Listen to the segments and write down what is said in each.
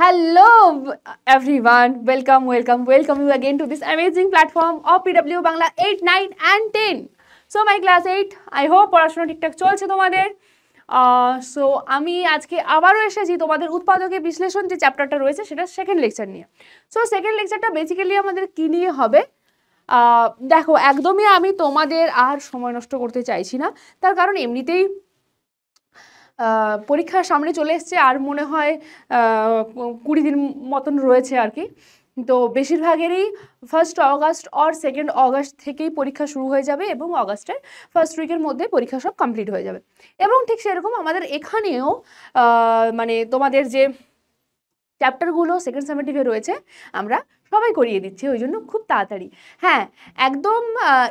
Hello everyone, welcome you again to this amazing platform of PW Bangla 8, 9 and 10. So my class 8, I hope পড়াশোনা ঠিকঠাক চলছে তোমাদের। So আমি আজকে আবারও এসেছি তোমাদের উৎপাদকের বিশ্লেষণ যে চ্যাপ্টারটা রয়েছে সেটা সেকেন্ড লেকচার নিয়ে। সো সেকেন্ড লেকচারটা বেসিক্যালি আমাদের কি নিয়ে হবে, দেখো একদমই আমি তোমাদের আর সময় নষ্ট করতে চাইছি না, তার কারণ এমনিতেই পরীক্ষার সামনে চলে এসছে আর মনে হয় 20 দিন মতন রয়েছে আর কি। তো বেশিরভাগেরই 1 অগাস্ট আর 2 অগাস্ট থেকেই পরীক্ষা শুরু হয়ে যাবে এবং অগাস্টের ফার্স্ট উইকের মধ্যে পরীক্ষা সব কমপ্লিট হয়ে যাবে। এবং ঠিক সেরকম আমাদের এখানেও মানে তোমাদের যে চ্যাপ্টারগুলো সেকেন্ড সামেটিভে রয়েছে আমরা সবাই করিয়ে দিচ্ছি, ওই জন্য খুব তাড়াতাড়ি। হ্যাঁ, একদম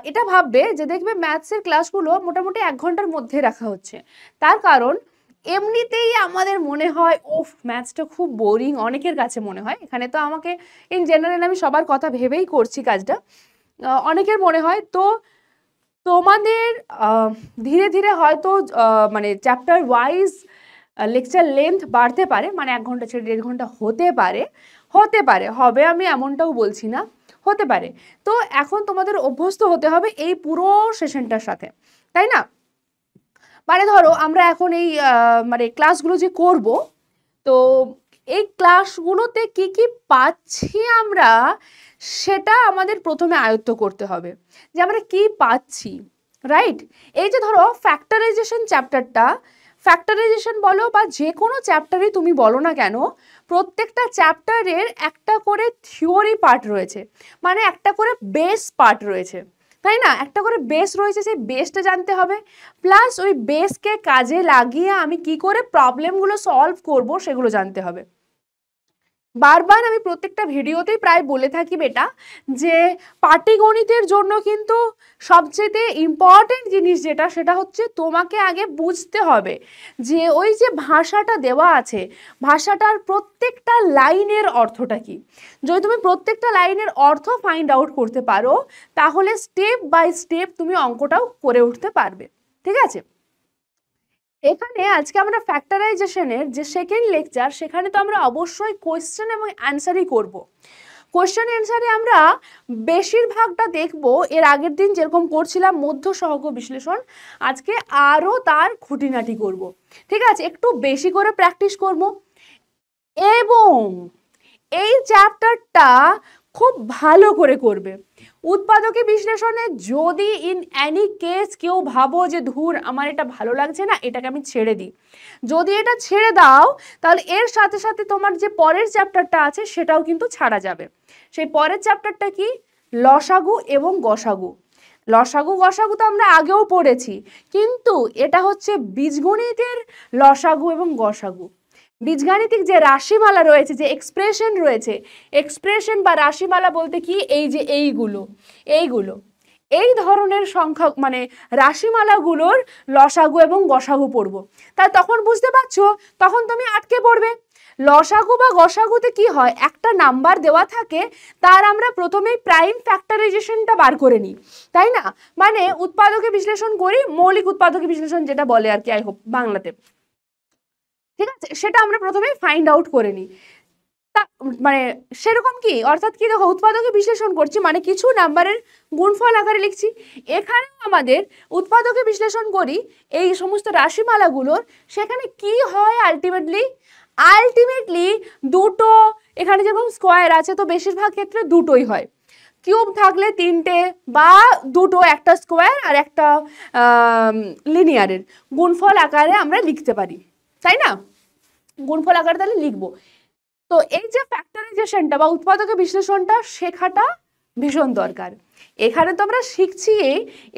এটা ভাববে যে দেখবে ম্যাথসের ক্লাসগুলো মোটামুটি 1 ঘন্টার মধ্যে রাখা হচ্ছে, তার কারণ এমনিতেই আমাদের মনে হয় ওফ ম্যাথসটা খুব বোরিং, অনেকের কাছে মনে হয়। এখানে তো আমাকে ইন জেনারেল আমি সবার কথা ভেবেই করছি কাজটা, অনেকের মনে হয়। তো তোমাদের ধীরে ধীরে হয়তো মানে চ্যাপ্টার ওয়াইজ লেকচার লেন্থ বাড়তে পারে, মানে 1 ঘন্টা ছেড়ে 1.5 ঘন্টা হতে পারে হবে, আমি এমনটাও বলছি না, হতে পারে। তো এখন তোমাদের অভ্যস্ত হতে হবে এই পুরো সেশনটার সাথে, তাই না? মানে ধরো আমরা এখন এই মানে ক্লাসগুলো যে করব, তো এই ক্লাসগুলোতে কি কি পাচ্ছি আমরা সেটা আমাদের প্রথমে আয়ত্ত করতে হবে, যে আমরা কি পাচ্ছি, রাইট? এই যে ধরো ফ্যাক্টরাইজেশন চ্যাপ্টারটা, ফ্যাক্টরাইজেশন বলো বা যে কোনো চ্যাপ্টারই তুমি বলো না কেন, প্রত্যেকটা চ্যাপ্টারের একটা করে থিওরি পার্ট রয়েছে, মানে একটা করে বেস পার্ট রয়েছে, তাই না? একটা করে বেস রয়েছে, সেই বেসটা জানতে হবে, প্লাস ওই বেসকে কাজে লাগিয়ে আমি কি করে প্রবলেমগুলো সলভ করব সেগুলো জানতে হবে। বারবার আমি প্রত্যেকটা ভিডিওতেই প্রায় বলে থাকি বেটা, যে পাটিগণিতের জন্য কিন্তু সবচেয়ে ইম্পর্টেন্ট জিনিস যেটা, সেটা হচ্ছে তোমাকে আগে বুঝতে হবে যে ওই যে ভাষাটা দেওয়া আছে, ভাষাটার প্রত্যেকটা লাইনের অর্থটা কি। যদি তুমি প্রত্যেকটা লাইনের অর্থ ফাইন্ড আউট করতে পারো, তাহলে স্টেপ বাই স্টেপ তুমি অঙ্কটাও করে উঠতে পারবে, ঠিক আছে? এখানে আজকে আমরা ফ্যাক্টরাইজেশনের যে সেকেন্ড লেকচার, সেখানে তো আমরা অবশ্যই কোয়েশ্চেন এবং অ্যান্সারই করব। কোয়েশ্চেন অ্যান্সারে আমরা বেশিরভাগটা দেখব, এর আগের দিন যেরকম করছিলাম মধ্য সহগ বিশ্লেষণ, আজকে আরও তার খুঁটিনাটি করব, ঠিক আছে? একটু বেশি করে প্র্যাকটিস করব এবং এই চ্যাপ্টারটা খুব ভালো করে করবে। উৎপাদকে বিশ্লেষণে যদি ইন এনি কেস কেউ ভাবো যে ধুর আমার এটা ভালো লাগছে না, এটাকে আমি ছেড়ে দিই, যদি এটা ছেড়ে দাও তাহলে এর সাথে সাথে তোমার যে পরের চ্যাপ্টারটা আছে সেটাও কিন্তু ছাড়া যাবে। সেই পরের চ্যাপ্টারটা কি? লসাগু এবং গসাগু। লসাগু গসাগু তো আমরা আগেও পড়েছি, কিন্তু এটা হচ্ছে বীজগণিতের লসাগু এবং গসাগু। বীজগাণিতিক যে রাশিমালা রয়েছে, যে এক্সপ্রেশন রয়েছে, এক্সপ্রেশন বা রাশিমালা বলতে কি, এই যে এইগুলো এই ধরনের সংখ্যা মানে রাশিমালাগুলোর লসাগু এবং গসাগু পড়বো। তাই তখন বুঝতে পারছো, তখন তুমি আটকে পড়বে। লসাগু বা গসাগুতে কি হয়, একটা নাম্বার দেওয়া থাকে, তার আমরা প্রথমেই প্রাইম ফ্যাক্টরাইজেশনটা বার করে নিই, তাই না? মানে উৎপাদকে বিশ্লেষণ করি, মৌলিক উৎপাদকে বিশ্লেষণ যেটা বলে আর কি, আই হোপ বাংলাতে, ঠিক আছে? সেটা আমরা প্রথমে ফাইন্ড আউট করে নিই। মানে সেরকম কি, অর্থাৎ কি, দেখো উৎপাদকে বিশ্লেষণ করছি মানে কিছু নাম্বারের গুণফল আকারে লিখছি। এখানেও আমাদের উৎপাদকে বিশ্লেষণ করি এই সমস্ত রাশিমালাগুলোর, সেখানে কি হয় আলটিমেটলি দুটো, এখানে যেরকম স্কোয়ার আছে তো বেশিরভাগ ক্ষেত্রে দুটোই হয়, কিউব থাকলে 3টে বা দুটো, একটা স্কোয়ার আর একটা লিনিয়ারের গুণফল আকারে আমরা লিখতে পারি, তাই না? গুণফল আকারে তাহলে লিখবো। তো এই যে ফ্যাক্টরাইজেশনটা বা উৎপাদকে বিশ্লেষণটা শেখাটা ভীষণ দরকার। এখানে তো আমরা শিখছি,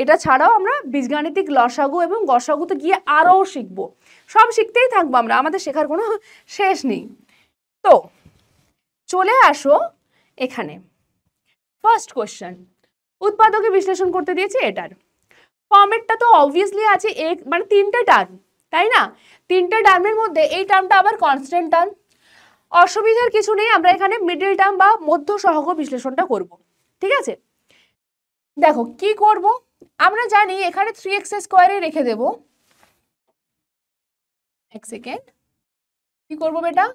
এটা ছাড়াও আমরা বীজগাণিতিক লসাগু এবং গসাগুতে গিয়ে আরও শিখবো, সব শিখতেই থাকবো আমরা, আমাদের শেখার কোনো শেষ নেই। তো চলে আসো এখানে, ফার্স্ট কোশ্চেন, উৎপাদকে বিশ্লেষণ করতে দিয়েছি, এটার ফর্মেটটা তো অবভিয়াসলি আছে, মানে 3টে টার্ম, তাই না? 3টে টার্মের মধ্যে এই টার্মটা আবার কনস্ট্যান্ট টার্ম, অসুবিধার কিছু নেই, আমরা এখানে মিডল টার্ম বা মধ্য সহগ বিশ্লেষণটা করব, ঠিক আছে? দেখো কি করব, আমরা জানি এখানে 3x স্কোয়ারে রেখে দেব, এক সেকেন্ড, কি করব বেটা,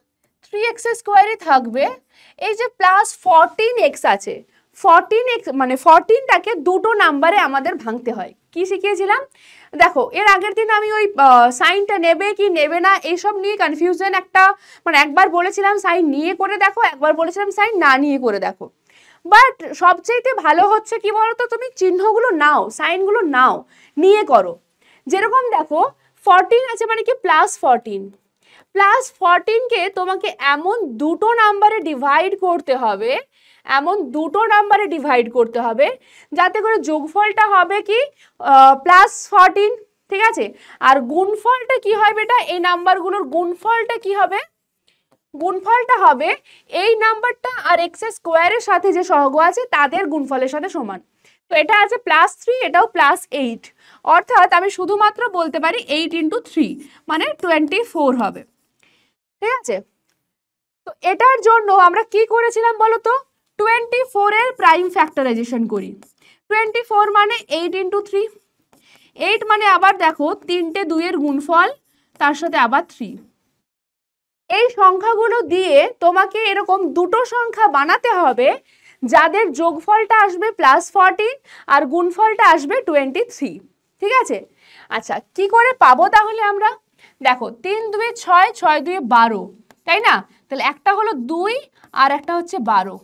3x স্কোয়ারই থাকবে। এই যে প্লাস 14x আছে, 14x মানে 14টাকে দুটো নাম্বারে আমাদের ভাঙতে হয়। কি শিখিয়েছিলাম দেখো, এর আগের দিন আমি ওই সাইনটা নেবে কি নেবে না এইসব নিয়ে কনফিউশন একটা, মানে একবার বলেছিলাম সাইন নিয়ে করে দেখো, একবার বলেছিলাম সাইন না নিয়ে করে দেখো। বাট সবচেয়ে ভালো হচ্ছে কি বলতো, তুমি চিহ্নগুলো নাও, সাইনগুলো নাও, নিয়ে করো। যেরকম দেখো 14 আছে মানে কি প্লাস 14, প্লাস 14কে তোমাকে এমন দুটো নাম্বারে ডিভাইড করতে হবে, এমন দুটো নাম্বারে ডিভাইড করতে হবে যাতে করে যোগফলটা হবে কি প্লাস 14, ঠিক আছে। আর গুণফলটা কি হয় বেটা, এই নাম্বারগুলোর গুণফলটা কি হবে, গুণফলটা হবে এই নাম্বারটা আর এক্স স্কোয়ারের সাথে যে সহগ আছে তাদের গুণফলের সাথে সমান। তো এটা আছে +3, এটাও +8, অর্থাৎ আমি শুধুমাত্র বলতে পারি 8 × 3 মানে 24 হবে, ঠিক আছে। তো এটার জন্য আমরা কি করেছিলাম বলো তো, 24 এর প্রাইম ফ্যাক্টরাইজেশন করি। 24 মানে 8 × 3, 8 মানে আবার দেখো 3টে 2 এর গুণফল তার সাথে আবার 3। এই সংখ্যাগুলো দিয়ে তোমাকে এরকম দুটো সংখ্যা বানাতে হবে যাদের যোগফলটা আসবে +14 আর গুণফলটা আসবে 23, ঠিক আছে। আচ্ছা কি করে পাবো তাহলে আমরা, দেখো 3 × 2 = 6, 6 × 2 = 12, তাই না। তাহলে একটা হলো 2 আর একটা হচ্ছে 12,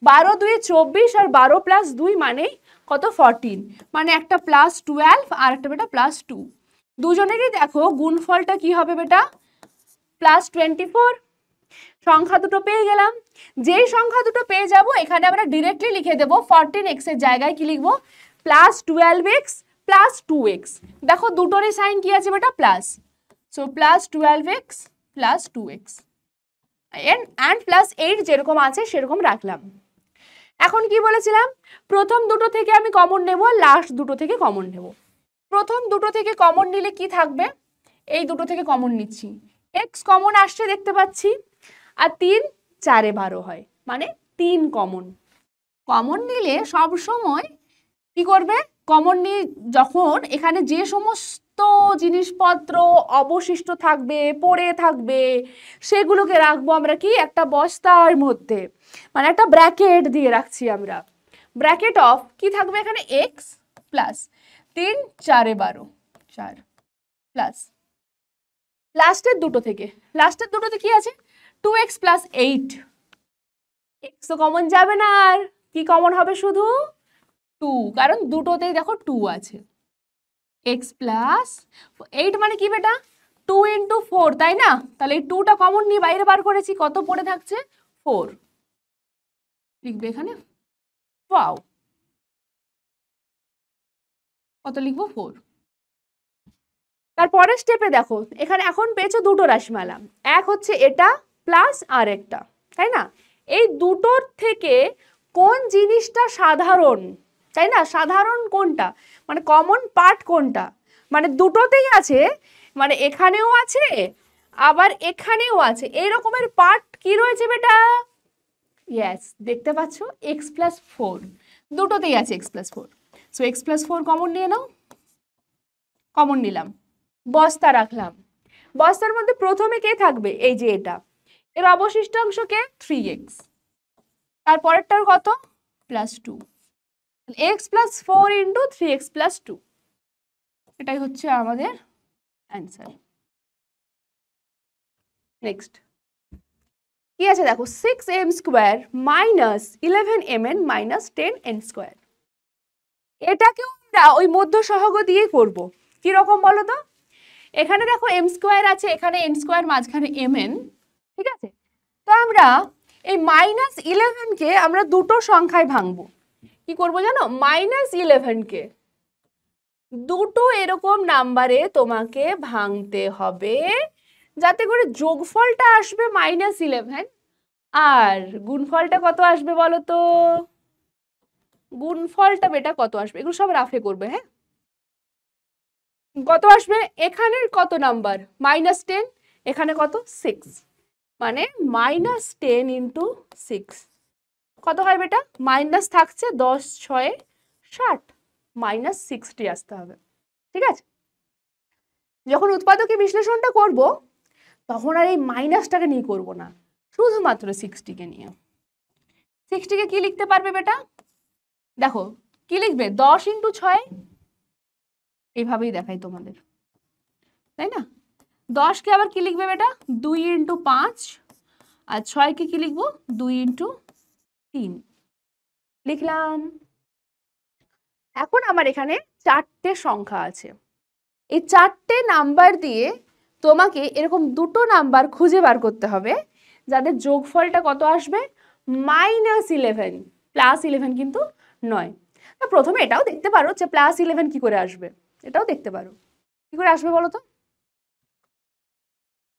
12 × 2 = 24 আর 12 + 2 মানে কত 14, মানে একটা +12 আর একটা বেটা +2, দুজনেরই দেখো গুণফলটা কি হবে বেটা +24। সংখ্যা দুটো পেয়ে গেলাম, যেই সংখ্যা দুটো পেয়ে যাব এখানে আমরা ডিরেক্টলি লিখে দেব 14x এর জায়গায় কি লিখবো +12x + 2x, দেখো দুটোরই সাইন কি আছে বেটা plus, so +12x + 2x and +8 যেরকম আছে সেরকম রাখলাম। এখন কি বলেছিলাম, প্রথম দুটো থেকে আমি কমন নেব, লাস্ট দুটো থেকে কমন নেব। প্রথম দুটো থেকে কমন নিলে কি থাকবে, এই দুটো থেকে কমন নিচ্ছি, x কমন আসছে দেখতে পাচ্ছি, আর 3 4 এ 12 হয় মানে 3 কমন। কমন নিলে সব সময় কি করবে, কমন নিয়ে যখন এখানে যে সমস্ত জিনিসপত্র অবশিষ্ট থাকবে পড়ে থাকবে সেগুলোকে রাখবো আমরা কি একটা বস্তার মধ্যে, মানে একটা ব্র্যাকেট দিয়ে রাখছি আমরা, ব্র্যাকেট অফ কি থাকবে এখানে x প্লাস 3 4 এ 12 4 প্লাস লাস্টের দুটো থেকে, লাস্টের দুটোতে কি আছে 2x + 8, x তো কমন যাবে না, আর কি কমন হবে শুধু 2, কারণ দুটোতেই দেখো 2 আছে, x + 8 মানে কি বেটা 2 × 4, তাই না। তাহলে এই 2টা কমন নিয়ে বাইরে বার করেছি, কত পড়ে থাকছে 4, লিখবে এখানে ওয়াও, কত লিখবো 4। তারপরের স্টেপে দেখো এখানে এখন পেয়েছো দুটো রাশিমালা, এক হচ্ছে এটা প্লাস আর একটা, তাই না। এই দুটোর থেকে কোন জিনিসটা সাধারণ, তাই না, সাধারণ কোনটা মানে কমন পার্ট কোনটা, মানে দুটোতেই আছে, মানে এখানেও আছে আবার এখানেও আছে, এই রকমের পার্ট কি রয়েছে বেটা, ইয়েস দেখতে পাচ্ছ x + 4, দুটোতেই আছে x + 4, সো x + 4 কমন নিয়ে নাও, কমন নিলাম, বস্তা রাখলাম, বস্তার মধ্যে প্রথমে কে থাকবে এই যে এটা, এর অবশিষ্ট অংশ কে 3x, তারপরেরটার কত +2, x + 4 × 3x + 2, এটাই হচ্ছে আমাদের অ্যান্সার। নেক্সট কি আছে দেখো 6m² - 11mn - 10n², এটাকেও আমরা ওই মধ্য সহগ দিয়ে করব, কি রকম বলো তো, এখানে দেখো m² আছে, এখানে n² মাঝখানে mn, ঠিক আছে। তো আমরা এই -11 কে আমরা দুটো সংখ্যায় ভাঙবো, কি করব জানো, -11 কে দুটো এরকম নাম্বারে তোমাকে ভাঙতে হবে যাতে করে যোগফলটা আসবে -11 আর গুণফলটা কত আসবে বলো তো, গুণফলটা বেটা কত আসবে, এগুলো সব রাফে করবে, হ্যাঁ কত আসবে, এখানের কত নাম্বার -10, এখানে কত 6, মানে -10 × 6 কত হয় বেটা, মাইনাস থাকছে 10 6 60, -60 আসতে হবে, ঠিক আছে। যখন উৎপাদকে বিশ্লেষণটা করব তখন আর এই মাইনাসটাকে নিয়ে করব না, শুধুমাত্র 60-কে নিয়ে। 60-কে কি লিখতে পারবে বেটা? দেখো কি লিখবে, 10 × 6, এইভাবেই দেখাই তোমাদের, তাই না? 10-কে আবার কি লিখবে বেটা? 2 × 5, আর 6-কে কি লিখবো? 2 × 3 লিখলাম। এখন আমার এখানে 4টে সংখ্যা আছে, এই 4টে নাম্বার দিয়ে তোমাকে এরকম দুটো নাম্বার খুঁজে বার করতে হবে যাদের যোগফলটা কত আসবে? -11, +11 কিন্তু নয়। প্রথমে এটাও দেখতে পারো যে +11 কি করে আসবে, এটাও দেখতে পারো কি করে আসবে বলো তো।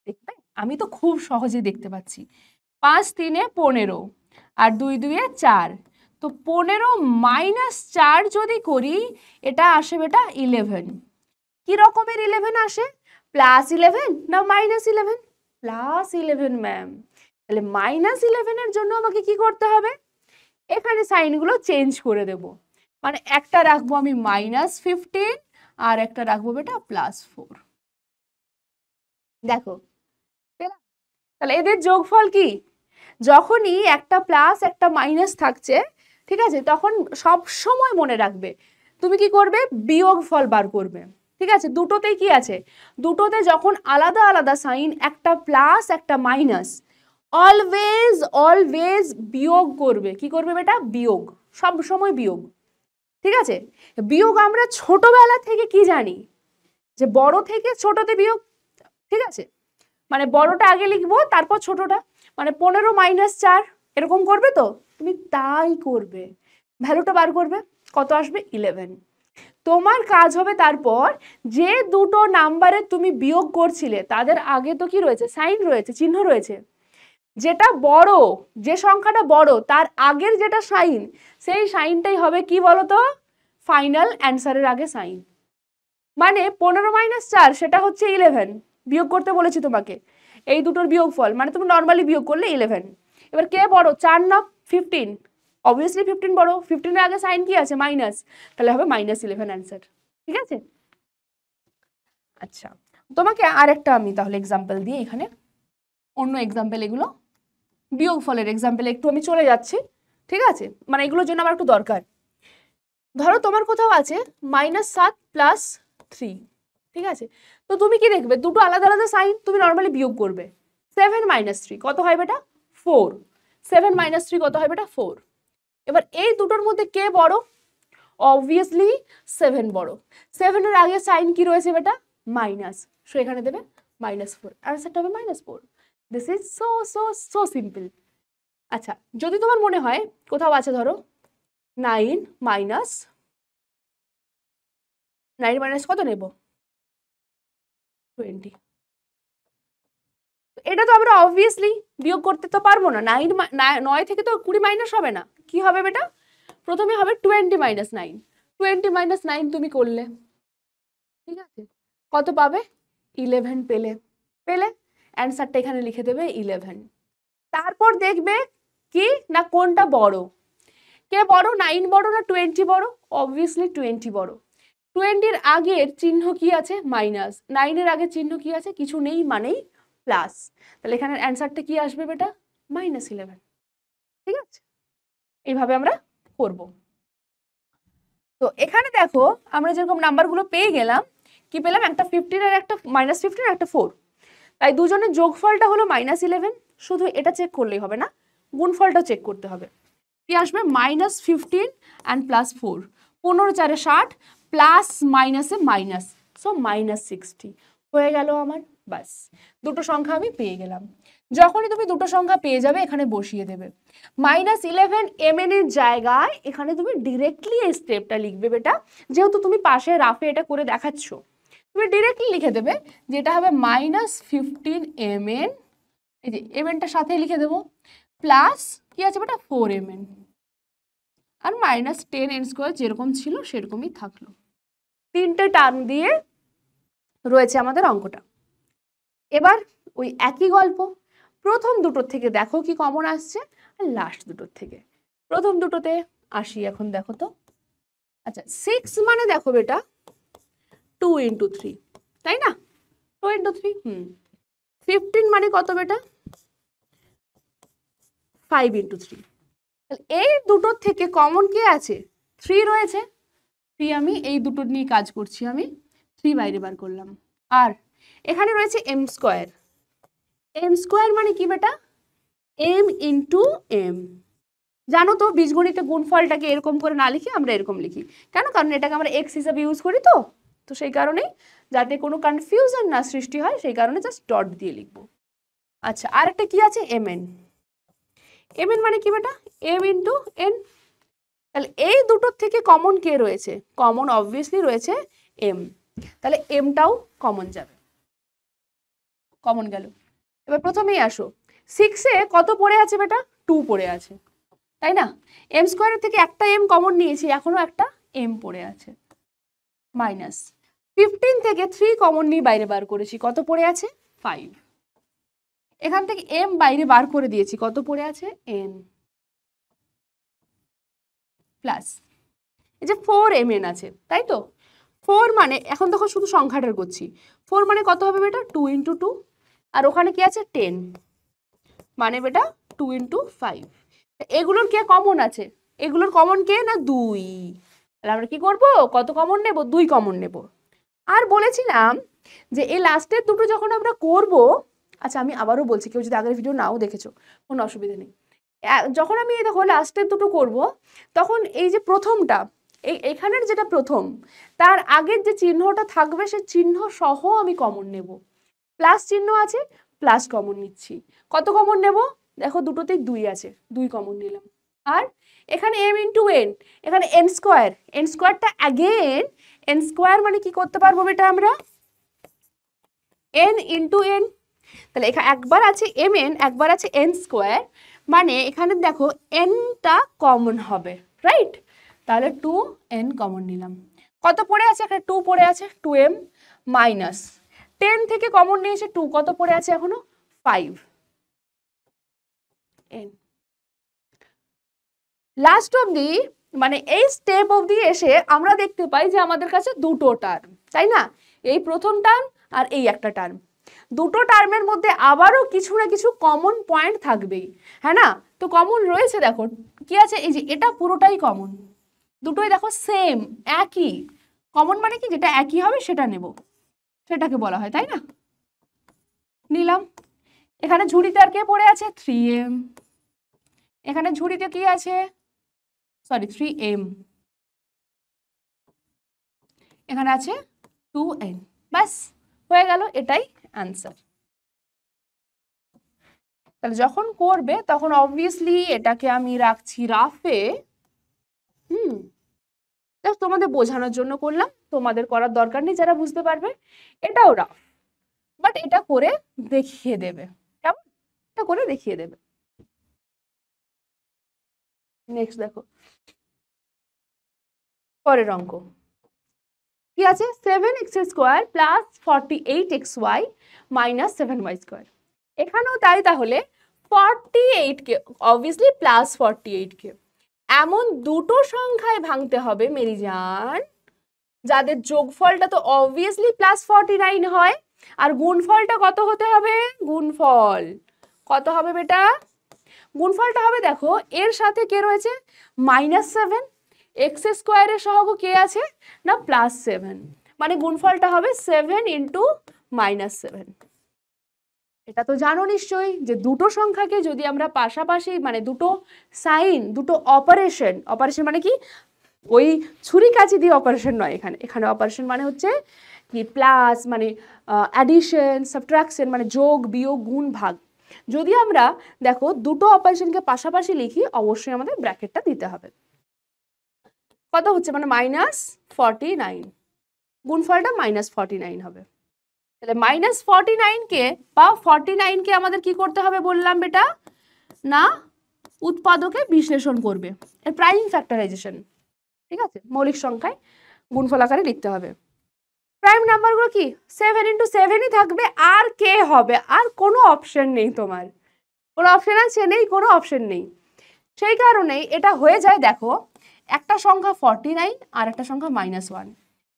দেখবে আমি তো খুব সহজেই দেখতে পাচ্ছি, 5 × 3 = 15 আর 2 × 2 = 4, তো 15 - 4 যদি করি এটা আসে বেটা 11। কি রকমের 11 আসে? +11 না -11? +11 ম্যাম। তাহলে -11 এর জন্য আমাকে কি করতে হবে? এখানে সাইনগুলো চেঞ্জ করে দেব, মানে একটা রাখবো আমি -15 আর একটা রাখবো বেটা +4। দেখো তাহলে এদের যোগফল কি? যখনই একটা প্লাস একটা মাইনাস থাকছে, ঠিক আছে, তখন সব সময় মনে রাখবে তুমি কি করবে? বিয়োগফল বার করবে। ঠিক আছে, দুটোতেই কি আছে? দুটোতে যখন আলাদা আলাদা সাইন, একটা প্লাস একটা মাইনাস, অলওয়েজ অলওয়েজ বিয়োগ করবে। কি করবে বেটা? বিয়োগ, সব সময় বিয়োগ। ঠিক আছে, বিয়োগ আমরা ছোটবেলা থেকে কি জানি? যে বড় থেকে ছোটতে বিয়োগ। ঠিক আছে, মানে বড়টা আগে লিখবো তারপর ছোটটা, মানে 15 - 4 এরকম করবে, তো তুমি তাই করবে, ভ্যালুটা বার করবে, কত আসবে? 11। তোমার কাজ হবে তারপর যে দুটো নাম্বারে তুমি বিয়োগ করছিলে তাদের আগে তো কি রয়েছে? সাইন রয়েছে, চিহ্ন রয়েছে। যেটা বড়, যে সংখ্যাটা বড় তার আগের যেটা সাইন, সেই সাইনটাই হবে কি বলতো? ফাইনাল অ্যান্সারের আগে সাইন। মানে 15 - 4 সেটা হচ্ছে 11, বিয়োগ করতে বলেছি তোমাকে, এই দুটোর বিয়োগফল, মানে তুমি নর্মালি বিয়োগ করলে 11। এবার কে বড়, 4 না 15? অবভিয়াসলি 15 বড়, 15 এর আগে সাইন কি আছে? মাইনাস, তাহলে হবে -11 অ্যান্সার। ঠিক আছে, আচ্ছা তোমাকে আরেকটা আমি তাহলে এক্সাম্পল দিই এখানে, অন্য এক্সাম্পল, এগুলো বিয়োগফলের এক্সাম্পল একটু আমি চলে যাচ্ছি। ঠিক আছে, মানে এগুলোর জন্য আমার একটু দরকার। ধরো তোমার কোথাও আছে -7 + 3, ঠিক আছে, তো তুমি কি দেখবে? দুটো আলাদা আলাদা সাইন, তুমি নর্মালি বিয়োগ করবে। 7 - 3 কত হয় বেটা? 4। 7 - 3 কত হয় বেটা? 4। এবার এই দুটোর মধ্যে কে বড়? অবভিয়াসলি 7 বড়। 7 এর আগে সাইন কি রয়েছে বেটা? মাইনাস, সো এখানে দেবে -4, আনসারটা হবে -4। This is so so so simple. আচ্ছা, যদি তোমার মনে হয় কোথাও আছে ধরো 9 - কত নেব? 20। এটা তো আমরা অবভিয়াসলি বিয়োগ করতে তো পারবো না, 9 থেকে তো 20 মাইনাস হবে না। কি হবে বেটা? প্রথমে হবে 20 - 9, 20 - 9 তুমি করলে, ঠিক আছে, কত পাবে? 11 পেলে। পেলে অ্যান্সারটা এখানে লিখে দেবে 11। তারপর দেখবে কি না কোনটা বড়, কে বড়? 9 বড় না 20 বড়? অবভিয়াসলি 20 বড়। 20-র আগের চিহ্ন কি আছে? মাইনাস। 9-এর আগের চিহ্ন কি আছে? কিছু নেই, মানেই প্লাস। তাহলে এখানে অ্যান্সারটা কি আসবে বেটা? -11। ঠিক আছে, এইভাবে আমরা করব। তো এখানে দেখো আমরা যেরকম নাম্বারগুলো পেয়ে গেলাম, কি পেলাম? একটা 15 আর একটা -15 আর একটা 4, তাই দুজনের যোগফলটা হলো -11। শুধু এটা চেক করলেই হবে না, গুণফলটাও চেক করতে হবে। কি আসবে? -15 অ্যান্ড +4, 15 × 4 = 60, প্লাস মাইনাসে মাইনাস, সো -60 হয়ে গেল আমার। বাস, দুটো সংখ্যা আমি পেয়ে গেলাম। যখনই তুমি দুটো সংখ্যা পেয়ে যাবে এখানে বসিয়ে দেবে। -11 mn এর জায়গায় এখানে তুমি ডিরেক্টলি এই স্টেপটা লিখবে বেটা, যেহেতু তুমি পাশে রাফে এটা করে দেখাচ্ছ, তুমি ডিরেক্টলি লিখে দেবে যে এটা হবে -15 mn, এই যে mnটার সাথে লিখে দেবো, প্লাস কি আছে বেটা? 4 mn, আর -10 n² যেরকম ছিল সেরকমই থাকলো। তিনটে টার্ম দিয়ে রয়েছে আমাদের অঙ্কটা। এবার ওই একই গল্প, প্রথম দুটোর থেকে দেখো কি কমন আসছে, আর লাস্ট দুটোর থেকে। প্রথম দুটোতে আসি এখন, দেখো তো। আচ্ছা, 6 মানে দেখো বেটা 2 × 3, তাই না? 2 × 3, 15 মানে কত বেটা? 5 ইন্টু 3। এই দুটোর থেকে কমন কে আছে? 3 রয়েছে। 3 আমি এই দুটোর নিয়ে কাজ করছি, আমি 3 বাইরে বার করলাম। আর এখানে রয়েছে m স্কোয়ার। m স্কোয়ার মানে কি বেটা? m into m। জানো তো বীজগণিতে গুণফলটাকে এরকম করে না লিখে আমরা এরকম লিখি কেন? কারণ এটাকে আমরা x হিসাবে ইউজ করি, তো সেই কারণেই যাতে কোনো কনফিউশন না সৃষ্টি হয় সেই কারণে জাস্ট ডট দিয়ে লিখবো। আচ্ছা, আর একটা কি আছে? mn। mn মানে কি বেটা? m into n। তাহলে এই দুটোর থেকে কমন কে রয়েছে? কমন অবভিয়াসলি রয়েছে m। তাহলে mটাও কমন যাবে, কমন গেল। এবার প্রথমেই আসো, 6-এ কত পড়ে আছে বেটা? 2 পড়ে আছে, তাই না? m স্কোয়ারের থেকে একটা m কমন নিয়েছি, এখনো একটা m পড়ে আছে। মাইনাস 15 থেকে 3 কমন নিয়ে বাইরে বার করেছি, কত পড়ে আছে? 5। এখান থেকে m বাইরে বার করে দিয়েছি, কত পড়ে আছে? n। প্লাস এই যে 4mn আছে, তাই তো? 4 মানে এখন দেখো শুধু সংখ্যাটার করছি। 4 মানে কত হবে বেটা? 2 ইন্টু 2। আর ওখানে কি আছে? 10 মানে বেটা 2 ইন্টু 5। এগুলোর কে কমন আছে? এগুলোর কমন কে না? 2। তাহলে আমরা কি করব? কত কমন নেব? 2 কমন নেব। আর বলেছিলাম যে এই লাস্টের দুটো যখন আমরা করব, আচ্ছা আমি আবারও বলছি, কেউ যদি আগের ভিডিও নাও দেখেছো কোনো অসুবিধা নেই। যখন আমি দেখো লাস্টের দুটো করব, তখন এই যে প্রথমটা, এখানের যেটা প্রথম, তার আগের যে চিহ্নটা থাকবে সে চিহ্ন সহ আমি কমন নেব। প্লাস চিহ্ন আছে, প্লাস কমন নিচ্ছি। কত কমন নেব? দেখো দুটোতেই 2 আছে, 2 কমন নিলাম। আর এখানে m ইন্টু n, এখানে n স্কোয়ার। n স্কোয়ারটা অ্যাগেন, n স্কোয়ার মানে কি করতে পারবো বেটা আমরা? n into n। তাহলে এখানে একবার আছে mn, একবার আছে n স্কোয়ার, মানে এখানে দেখো nটা কমন হবে, রাইট? তাহলে 2n কমন নিলাম। কত পড়ে আছে? এখানে 2 পড়ে আছে, 2m মাইনাস 10 থেকে কমন নিয়েছে 2, কত পড়ে আছে এখনো? 5n। লাস্ট অবধি মানে এই স্টেপ অবধি এসে আমরা দেখতে পাই যে আমাদের কাছে দুটো টার্ম, তাই না? এই প্রথম টার্ম আর এই একটা টার্ম। দুটো টার্মের মধ্যে আবারও কিছু না কিছু কমন পয়েন্ট থাকবেই, হ্যাঁ না? তো কমন রয়েছে, দেখো কি আছে? এই যে এটা পুরোটাই কমন, দুটোই দেখো সেম, একই। কমন মানে কি? যেটা একই হবে সেটা নেব, সেটাকে বলা হয়, তাই না? নিলাম। এখানে ঝুড়িতে আর কে পড়ে আছে? 3m। এখানে ঝুড়িতে কি আছে? Sorry 3m। এখানে আছে 2n। ব্যাস হয়ে গেল, এটাই অ্যান্সার। তাহলে যখন করবে তখন অবভিয়াসলি এটাকে আমি রাখছি রাফে। তোমাদের বোঝানোর জন্য করলাম, তোমাদের করার দরকার নেই যারা বুঝতে পারবে। এটাও রাফ, বাট এটা করে দেখিয়ে দেবে, কেমন? এটা করে দেখিয়ে দেবে। নেক্সট দেখো পরের অঙ্ক কি আছে? 7x square plus 48xy minus 7y square. এখানেও তাই। তাহলে 48 কে অবভিয়াসলি প্লাস 48 কে এমন দুটো সংখ্যায় ভাঙতে হবে মেরিজান যাদের যোগফলটা তো অবভিয়াসলি প্লাস 49 হয়, আর গুণফলটা কত হতে হবে? গুণফল কত হবে বেটা? গুণফলটা হবে, দেখো এর সাথে কে রয়েছে? -7। এক্স স্কোয়ারের সহগ কে আছে না? +7। মানে গুণফলটা হবে 7 ইন্টু -7। এটা তো জানো নিশ্চয়ই যে দুটো সংখ্যাকে যদি আমরা পাশাপাশি, মানে দুটো সাইন, দুটো অপারেশন, অপারেশন মানে কি? ওই ছুরি কাঁচি দিয়ে অপারেশন নয়, এখানে অপারেশন মানে হচ্ছে কি? প্লাস মানে অ্যাডিশন, সাবট্রাকশন মানে যোগ বিয়োগ গুণ ভাগ। যদি আমরা দেখো দুটো অপারেশনকে পাশাপাশি লিখি, অবশ্যই আমাদের ব্র্যাকেটটা দিতে হবে। কত হচ্ছে? মানে -49, গুণফলটা -49 হবে। তাহলে -49 কে বা 49 কে আমাদের কি করতে হবে বললাম বেটা? না উৎপাদকে বিশ্লেষণ করবে, এর প্রাইম ফ্যাক্টরাইজেশন, ঠিক আছে? মৌলিক সংখ্যায় গুণফল আকারে লিখতে হবে। প্রাইম নাম্বারগুলো কি? 7 ইন্টু 7ই থাকবে, আর কে হবে? আর কোনো অপশন নেই তোমার। কোনো অপশন আছে? নেই, কোনো অপশন নেই। সেই কারণেই এটা হয়ে যায়, দেখো একটা সংখ্যা 49 আর একটা সংখ্যা -1,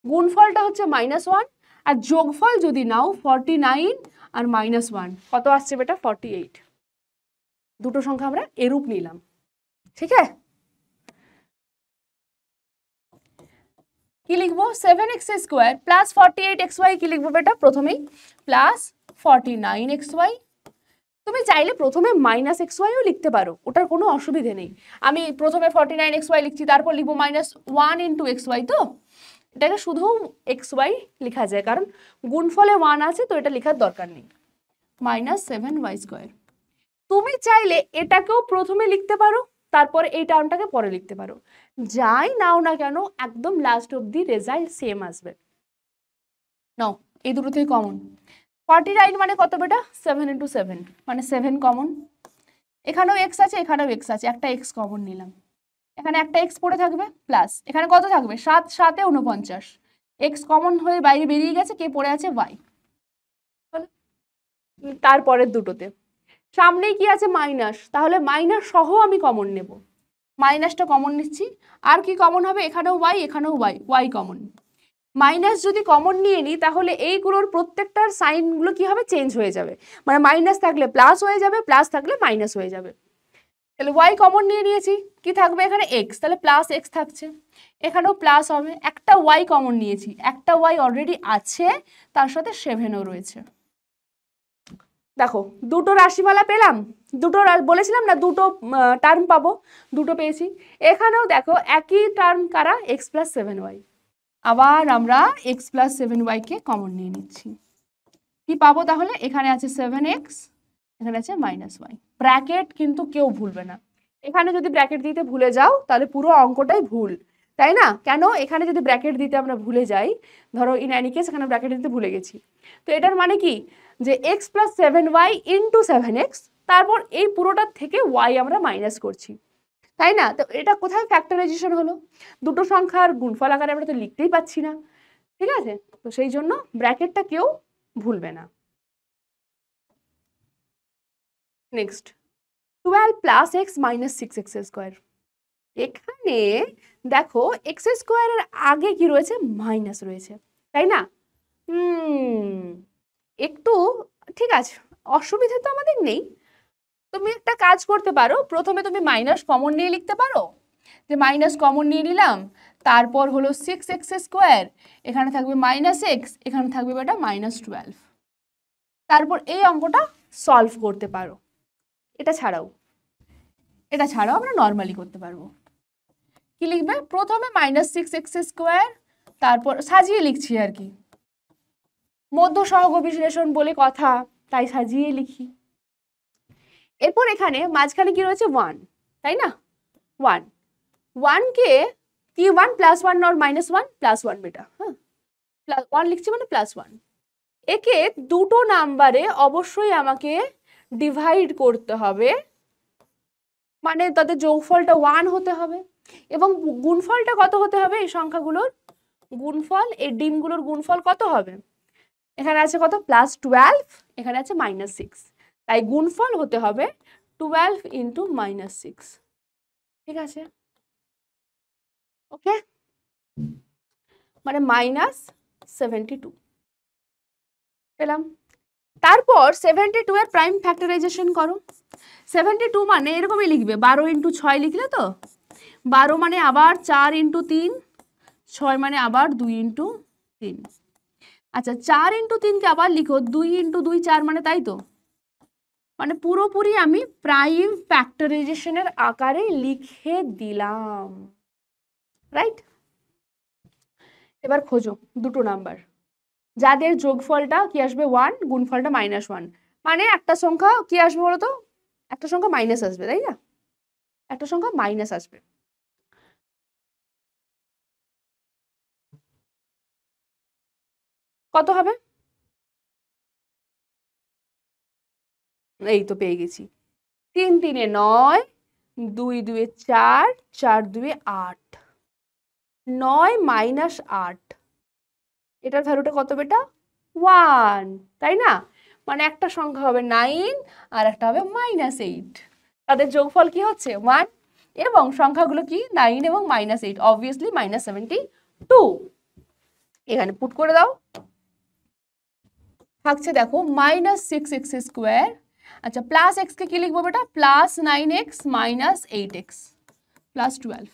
গুণফলটা হচ্ছে -1, আর যোগফল যদি নাও 49 আর -1, কত আসছে বেটা? 48। দুটো সংখ্যা আমরা এরূপ নিলাম, ঠিক আছে। কি লিখবো, 7x² প্লাস 48xy কি লিখবো বেটা, প্রথমেই প্লাস 49xy। তুমি চাইলে প্রথমে মাইনাস xyও লিখতে পারো, ওটার কোনো অসুবিধে নেই। আমি প্রথমে 49xy লিখছি, তারপর লিখবো -1 × xy, তো এটাকে শুধু xy লেখা যায়, কারণ গুণফলে 1 আছে, তো এটা লেখার দরকার নেই। -7y²। তুমি চাইলে এটাকেও প্রথমে লিখতে পারো, তারপর এই টার্মটাকে পরে লিখতে পারো, যাই নাও না কেন একদম লাস্ট অবধি রেজাল্ট সেম আসবে। নাও এই দুটো থেকে কমন, 49 মানে কত বেটা, 7 × 7 মানে 7 কমন। এখানেও x আছে, এখানেও x আছে, একটা x কমন নিলাম, এখানে একটা x পড়ে থাকবে, প্লাস এখানে কত থাকবে, 7 7 এ 49, x কমন হয়ে বাইরে বেরিয়ে গেছে, কে পড়ে আছে, y। তারপরের দুটোতে সামনেই কি আছে, মাইনাস, তাহলে মাইনাস সহ আমি কমন নেব, মাইনাসটা কমন নিচ্ছি। আর কি কমন হবে, এখানেও y, এখানেও y, y কমন। মাইনাস যদি কমন নিয়ে নিই, তাহলে এইগুলোর প্রত্যেকটার সাইনগুলো কি হবে, চেঞ্জ হয়ে যাবে, মানে মাইনাস থাকলে প্লাস হয়ে যাবে, প্লাস থাকলে মাইনাস হয়ে যাবে। তাহলে y কমন নিয়ে নিয়েছি, কি থাকবে এখানে, x, তাহলে প্লাস x থাকছে, এখানেও প্লাস হবে। একটা y কমন নিয়েছি, একটা y অলরেডি আছে, তার সাথে 7ও রয়েছে। দেখো দুটো রাশিমালা পেলাম, দুটো বলেছিলাম না দুটো টার্ম পাবো, দুটো পেয়েছি। এখানেও দেখো একই টার্ম, কারা, x + 7y। আবার আমরা x + 7y কে কমন নিয়ে নিচ্ছি, কি পাবো তাহলে, এখানে আছে 7x, এখানে আছে -y। ব্র্যাকেট কিন্তু কেউ ভুলবে না, এখানে যদি ব্র্যাকেট দিতে ভুলে যাও তাহলে পুরো অঙ্কটাই ভুল, তাই না? কেন, এখানে যদি ব্র্যাকেট দিতে আমরা ভুলে যাই, ধরো ইন এনি কেস এখানে ব্র্যাকেট দিতে ভুলে গেছি, তো এটার মানে কি, যে x + 7y × 7x, তারপর এই পুরোটার থেকে y আমরা মাইনাস করছি, তাই না? তো এটা কোথায় ফ্যাক্টরাইজেশন হলো, দুটো সংখ্যার গুণফল আকারে আমরা তো লিখতেই পাচ্ছি না, ঠিক আছে? তো সেই জন্য ব্র্যাকেটটা কেউ ভুলবে না। Next 12 + x - 6x²। এখানে দেখো x² এর আগে কি রয়েছে, মাইনাস রয়েছে, তাই না? একটু ঠিক আছে, অসুবিধা তো আমাদের নেই। তুমি একটা কাজ করতে পারো, প্রথমে তুমি মাইনাস কমন নিয়ে লিখতে পারো, যে মাইনাস কমন নিয়ে নিলাম, তারপর হলো 6x², এখানে থাকবে -x, এখানে থাকবে বেটা -12। তারপর এই অঙ্কটা সলভ করতে পারো। এটা ছাড়াও আমরা নর্মালি করতে পারবো। কি লিখবে, প্রথমে -6x², তারপর সাজিয়ে লিখছি আর কি, মধ্য সহগ বিশ্লেষণ বলে কথা, তাই সাজিয়ে লিখি। এরপর এখানে মাঝখানে কি রয়েছে, 1, তাই না? 1 কে কি, 1 + 1 নট -1, +1 বেটা, হ্যাঁ, +1 লিখছি মানে +1। একে দুটো নাম্বারে অবশ্যই আমাকে ডিভাইড করতে হবে, মানে তাদের যোগফলটা 1 হতে হবে, এবং গুণফলটা কত হতে হবে, এই সংখ্যাগুলোর গুণফল, এই ডিমগুলোর গুণফল কত হবে, এখানে আছে কত, +12, এখানে আছে -6, তাই গুণফল হতে হবে 12 × -6, ঠিক আছে? ওকে, মানে -72 পেলাম। তারপর 72 এর প্রাইম ফ্যাক্টরাইজেশন করো। 72 মানে এরকমই লিখবে, 12 × 6 লিখলে তো, 12 মানে আবার 4 × 3, 6 মানে আবার 2 × 3। আচ্ছা, 4 × 3 কে আবার লিখো 2 × 2 4, মানে তাই তো, মানে পুরোপুরি আমি প্রাইম ফ্যাক্টরাইজেশনের আকারে লিখে দিলাম, রাইট? এবার খোঁজো দুটো নাম্বার যাদের যোগফলটা কি আসবে 1, গুণফলটা -1, মানে একটা সংখ্যা কি আসবে বলতো, একটা সংখ্যা মাইনাস আসবে, তাই না? একটা সংখ্যা মাইনাস আসবে। কত হবে, এই তো পেয়ে গেছি, 3 × 3 = 9, 2 × 2 = 4, 4 × 2 = 8, 9 - 8, এটার ভ্যালুটা কত বেটা, 1, তাই না? মানে একটা সংখ্যা হবে 9 আর একটা হবে -8, তাদের যোগফল কি হচ্ছে 1, এবং সংখ্যাগুলো কি 9 এবং -8, অবভিয়াসলি -72। এখানে পুট করে দাও, থাকছে দেখো -6x², আচ্ছা প্লাস এক্সকে কি লিখবো বেটা, plus 9x minus 8x plus 12।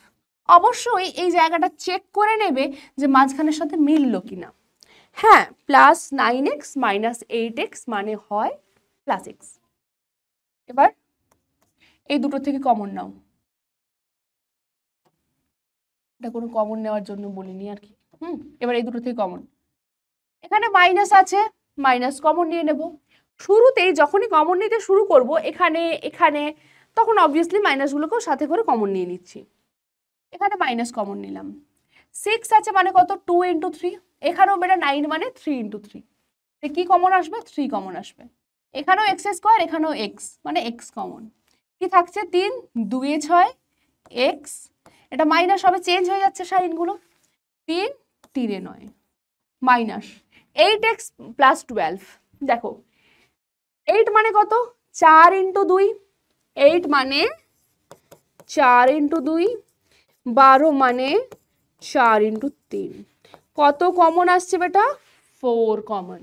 অবশ্যই এই জায়গাটা চেক করে নেবে যে মাঝখানের সাথে মিললো কিনা। হ্যাঁ, প্লাস 9x মাইনাস 8x মানে হয় প্লাস এক্স। এবার এই দুটো থেকে কমন নাও, এটা কোনো কমন নেওয়ার জন্য বলিনি আর কি। এবার এই দুটো থেকে কমন, এখানে মাইনাস আছে, মাইনাস কমন নিয়ে নেব। শুরুতেই যখনই কমন নিতে শুরু করব এখানে এখানে, তখন অবভিয়াসলি মাইনাসগুলোকেও সাথে করে কমন নিয়ে নিচ্ছি। এখানে মাইনাস কমন নিলাম, 6 আছে মানে কত, 2 ইন্টু 3। এখানেও বেটা 9 মানে 3 ইন্টু 3, কি কমন আসবে, 3 কমন আসবে। এখানেও এক্স স্কোয়ার, এখানেও এক্স মানে এক্স কমন। কি থাকছে, 3 2 এ 6 এক্স, এটা মাইনাস হবে, চেঞ্জ হয়ে যাচ্ছে সাইনগুলো, 3 3 এ 9 মাইনাস 8x প্লাস 12। দেখো 8 মানে কত, 4 ইন্টু 2, 8 মানে 4 ইন্টু 2, 12 মানে 4 ইন্টু 3। কত কমন আসছে বেটা, 4 কমন।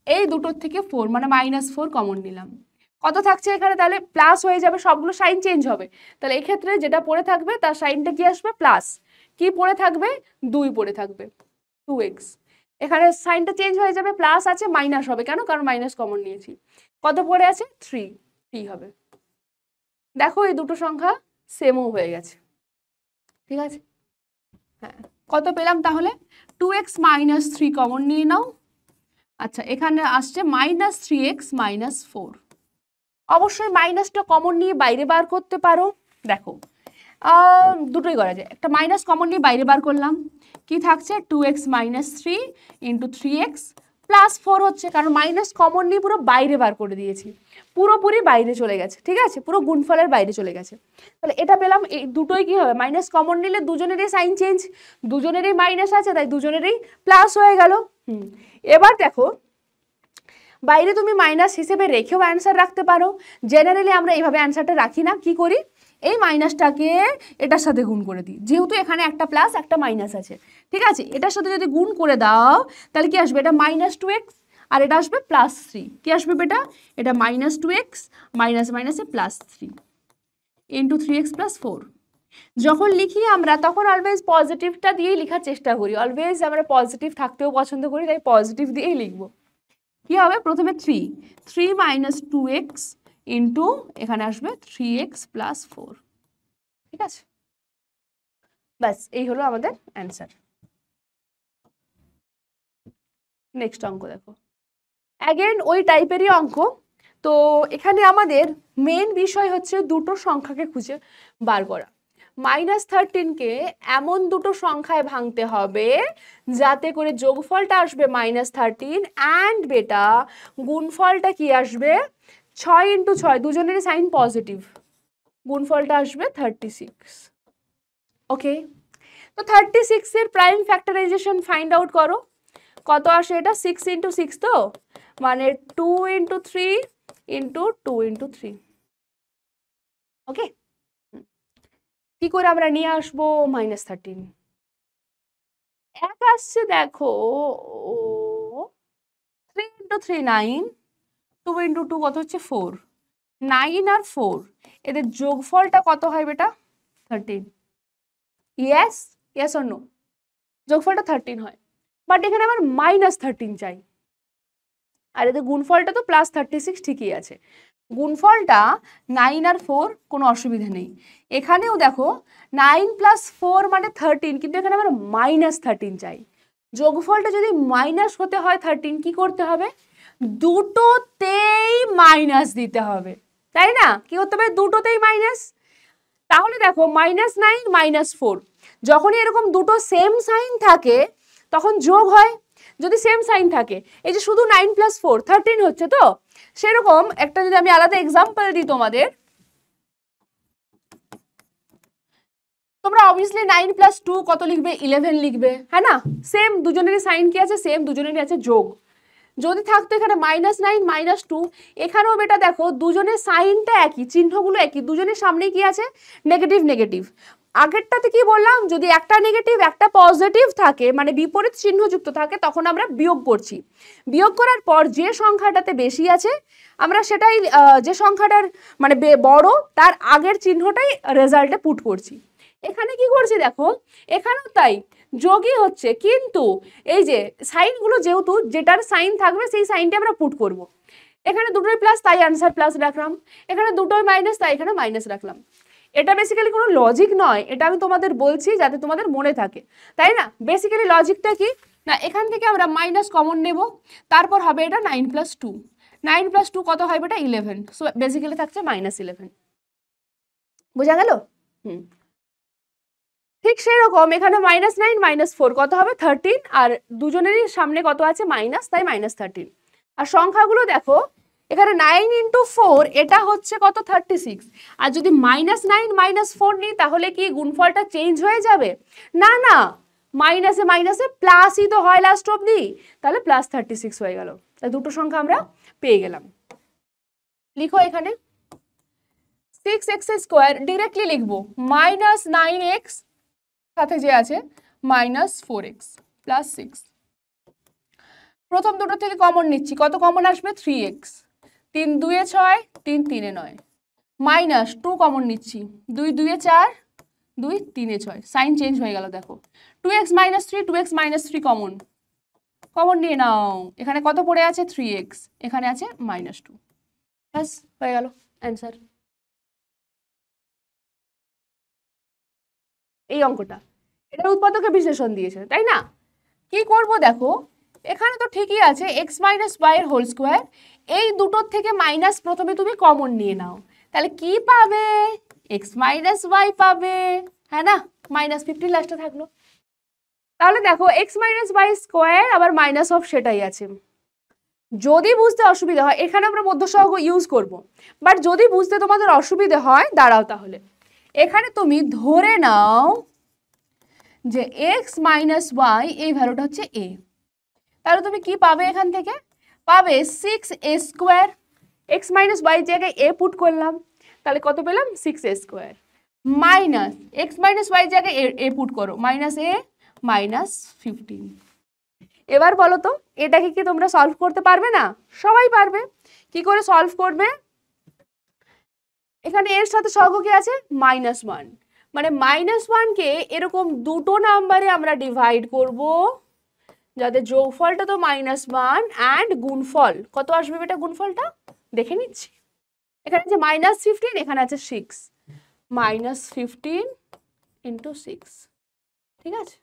এই দুটোর থেকে 4 মানে -4 কমন নিলাম। কত থাকছে এখানে, তাহলে প্লাস হয়ে যাবে, সবগুলো সাইন চেঞ্জ হবে। তাহলে এক্ষেত্রে যেটা পড়ে থাকবে তার সাইনটা কি আসবে, প্লাস। কি পড়ে থাকবে, 2 পড়ে থাকবে, 2x। এখানে সাইনটা চেঞ্জ হয়ে যাবে, প্লাস আছে মাইনাস হবে, কেন, কারণ মাইনাস কমন নিয়েছি। কত পড়ে আছে, 3 হবে। দেখো এই দুটো সংখ্যা সেমও হয়ে গেছে, ঠিক আছে। হ্যাঁ, কত পেলাম তাহলে, 2x মাইনাস 3 কমন নিয়ে নাও। আচ্ছা এখানে আসছে মাইনাস 3x মাইনাস 4। অবশ্যই মাইনাসটা কমন নিয়ে বাইরে বার করতে পারো। দেখো দুটোই করা যায়, একটা মাইনাস কমন নিয়ে বাইরে বার করলাম, কি থাকছে, 2x minus 3 into 3x plus 4 হচ্ছে, কারণ মাইনাস কমন নিয়ে পুরো বাইরে বার করে দিয়েছি, পুরোপুরি বাইরে চলে গেছে, ঠিক আছে, পুরো গুণফলের বাইরে চলে গেছে। তাহলে এটা পেলাম, এই দুটোই কি হবে, মাইনাস কমন নিলে দুজনেরই সাইন চেঞ্জ, দুজনেরই মাইনাস আছে, তাই দুজনেরই প্লাস হয়ে গেল। এবার দেখো বাইরে তুমি মাইনাস হিসেবে রেখেও অ্যান্সার রাখতে পারো। জেনারেলি আমরা এইভাবে অ্যান্সারটা রাখি না, কি করি, এই মাইনাসটাকে এটার সাথে গুণ করে দিই, যেহেতু এখানে একটা প্লাস একটা মাইনাস আছে, ঠিক আছে, এটার সাথে যদি গুণ করে দাও তাহলে কি আসবে, এটা -2x আর এটা আসবে +3। কি আসবে বেটা, এটা -2x মাইনাস মাইনাসে +3 ইন্টু 3x + 4। যখন লিখি আমরা তখন অলওয়েজ পজিটিভটা দিয়েই লেখার চেষ্টা করি, অলওয়েজ আমরা পজিটিভ থাকতেও পছন্দ করি, তাই পজিটিভ দিয়েই লিখবো। কি হবে, প্রথমে 3 মাইনাস 2x ইন্টু এখানে আসবে 3x + 4, ঠিক আছে। ব্যাস এই হলো আমাদের অ্যান্সার। নেক্সট অঙ্ক দেখো, অ্যাগেন ওই টাইপেরই অঙ্ক। তো এখানে আমাদের মেন বিষয় হচ্ছে দুটো সংখ্যাকে খুঁজে বার করা। -13কে এমন দুটো সংখ্যায় ভাঙতে হবে যাতে করে যোগফলটা আসবে -13 অ্যান্ড বেটা গুণফলটা কি আসবে, 6 ইন্টু 6 দুজনেরই সাইন পজিটিভ, গুণফলটা আসবে 36। ওকে, তো 36 এর প্রাইম ফ্যাক্টরাইজেশন ফাইন্ড আউট করো। কত আসে এটা, 6 ইন্টু 6, তো মানে 2 ইন্টু 3 ইন্টু 2 ইন্টু 3। ওকে, কি করে আমরা নিয়ে আসবো -13, এক আসছে দেখো 3 ইন্টু 3 9, 2 ইন্টু 2 কত হচ্ছে 4, 9 আর 4 এদের যোগফলটা কত হয় বেটা, 13। ইয়েস ইয়েস অর নো, যোগফলটা 13 হয়, বাট এখানে আমার -13 চাই, আর এদের গুণফলটা তো +36 ঠিকই আছে। গুণফলটা 9 আর 4 কোনো অসুবিধা নেই। এখানেও দেখো 9 + 4 মানে 13, কিন্তু এখানে আমার -13 চাই। যোগফলটা যদি মাইনাস হতে হয় 13, কি করতে হবে, দুটোতেই মাইনাস দিতে হবে, তাই না, কি করতে হবে, দুটোতেই মাইনাস। তাহলে দেখো -9 -4 যখনই এরকম দুটো সেম সাইন থাকে তখন যোগ হয়, যদি সেম সাইন থাকে, এই যে শুধু 9 + 4 13 হচ্ছে, তো সেরকম একটা যদি আমি আলাদা এক্সাম্পল দিই তোমাদের, তোমরা অবভিয়াসলি 9 + 2 কত লিখবে, 11 লিখবে, হ্যাঁ না, সেম দুজনেরই সাইন কি আছে, সেম দুজনেরই আছে যোগ। যদি থাকতো এখানে -9 -2, এখানেও বেটা দেখো দুজনের সাইনটা একই, চিহ্নগুলো একই, দুজনের সামনে কি আছে, নেগেটিভ নেগেটিভ। আগেরটাতে কি বললাম, যদি একটা নেগেটিভ একটা পজিটিভ থাকে মানে বিপরীত চিহ্নযুক্ত থাকে তখন আমরা বিয়োগ করছি। বিয়োগ করার পর যে সংখ্যাটাতে বেশি আছে আমরা সেটাই যে সংখ্যাটার মানে বড় তার আগের চিহ্নটাই রেজাল্টে পুট করছি। এখানে কি করছি দেখো, এখানেও তাই যোগই হচ্ছে, কিন্তু এই যে সাইনগুলো যেহেতু যেটার সাইন থাকবে সেই সাইনটা আমরা পুট করব। এখানে দুটোই প্লাস তাই অ্যান্সার প্লাস রাখলাম, এখানে দুটোই মাইনাস তাই এখানে মাইনাস রাখলাম। এটা বেসিক্যালি কোনো লজিক নয়, এটা আমি তোমাদের বলছি যাতে তোমাদের মনে থাকে, তাই না? বেসিক্যালি লজিকটা কি না, এখান থেকে আমরা মাইনাস কমন নেব, তারপর হবে এটা 9+2, 9+2 কত হয় এটা 11, সো বেসিক্যালি থাকছে -11। বোঝা গেল? ঠিক সেরকম এখানে -9 -4 কত হবে 13, আর দুজনেরই সামনে কত আছে মাইনাস, তাই -13। আর সংখ্যাগুলো দেখো, এখানে 9 × 4 এটা হচ্ছে কত 36, আর যদি -9 -4 নিই তাহলে কি গুণফলটা চেঞ্জ হয়ে যাবে? না না, মাইনাসে মাইনাসে প্লাসই তো হয় লাস্ট অবধি, তাহলে +36 হয়ে গেল। তাই দুটো সংখ্যা আমরা পেয়ে গেলাম। লিখো এখানে 6x² ডিরেক্টলি লিখবো -9x সাথে যে আছে -4x + 6। প্রথম দুটো থেকে কমন নিচ্ছি, কত কমন আসবে 3x, 3 2 এ 6, 3 3 এ 9, -2 কমন নিচ্ছি, 2 2 এ 4, 2 3 এ 6, সাইন চেঞ্জ হয়ে গেল দেখো, 2x - 3, 2x - 3 কমন, কমন নিয়ে নাও, এখানে কত পড়ে আছে 3x, এখানে আছে -2, ব্যাস হয়ে গেল অ্যান্সার। এই অঙ্কটা এটার উৎপাদকে বিশ্লেষণ দিয়েছে, তাই না? কি করব দেখো, এখানে তো ঠিকই আছে x - y এর হোল স্কোয়ার, এই দুটোর থেকে মাইনাস প্রথমে তুমি কমন নিয়ে নাও, তাহলে কি পাবে x - y পাবে, হ্যাঁ না, -15 লাস্টে থাকলো। তাহলে দেখো x - y স্কোয়ার আবার মাইনাস অফ সেটাই আছে। যদি বুঝতে অসুবিধা হয় এখানে আমরা মধ্যসহগ ইউজ করব, বাট যদি বুঝতে তোমাদের অসুবিধা হয় দাঁড়াও, তাহলে এখানে তুমি ধরে নাও যে x - y এই ভ্যালুটা হচ্ছে a, তাহলে তুমি কি পাবে এখান থেকে, পাবে 6a², x - y জায়গায় a পুট করলাম, তাহলে কত পেলাম 6a² মাইনাস x - y জায়গায় a পুট করো -a -15। এবার বলো তো এটাকে কি তোমরা সলভ করতে পারবে না? সবাই পারবে। কি করে সলভ করবে, এখানে এর সাথে সহগ কি আছে -1, মানে -1 কে এরকম দুটো নাম্বারে আমরা ডিভাইড করব যাতে যোগফলটা তো -1 অ্যান্ড গুণফল কত আসবে, এটা গুণফলটা দেখে নিচ্ছি। এখানে আছে -15, এখানে আছে 6, -15 × 6, ঠিক আছে,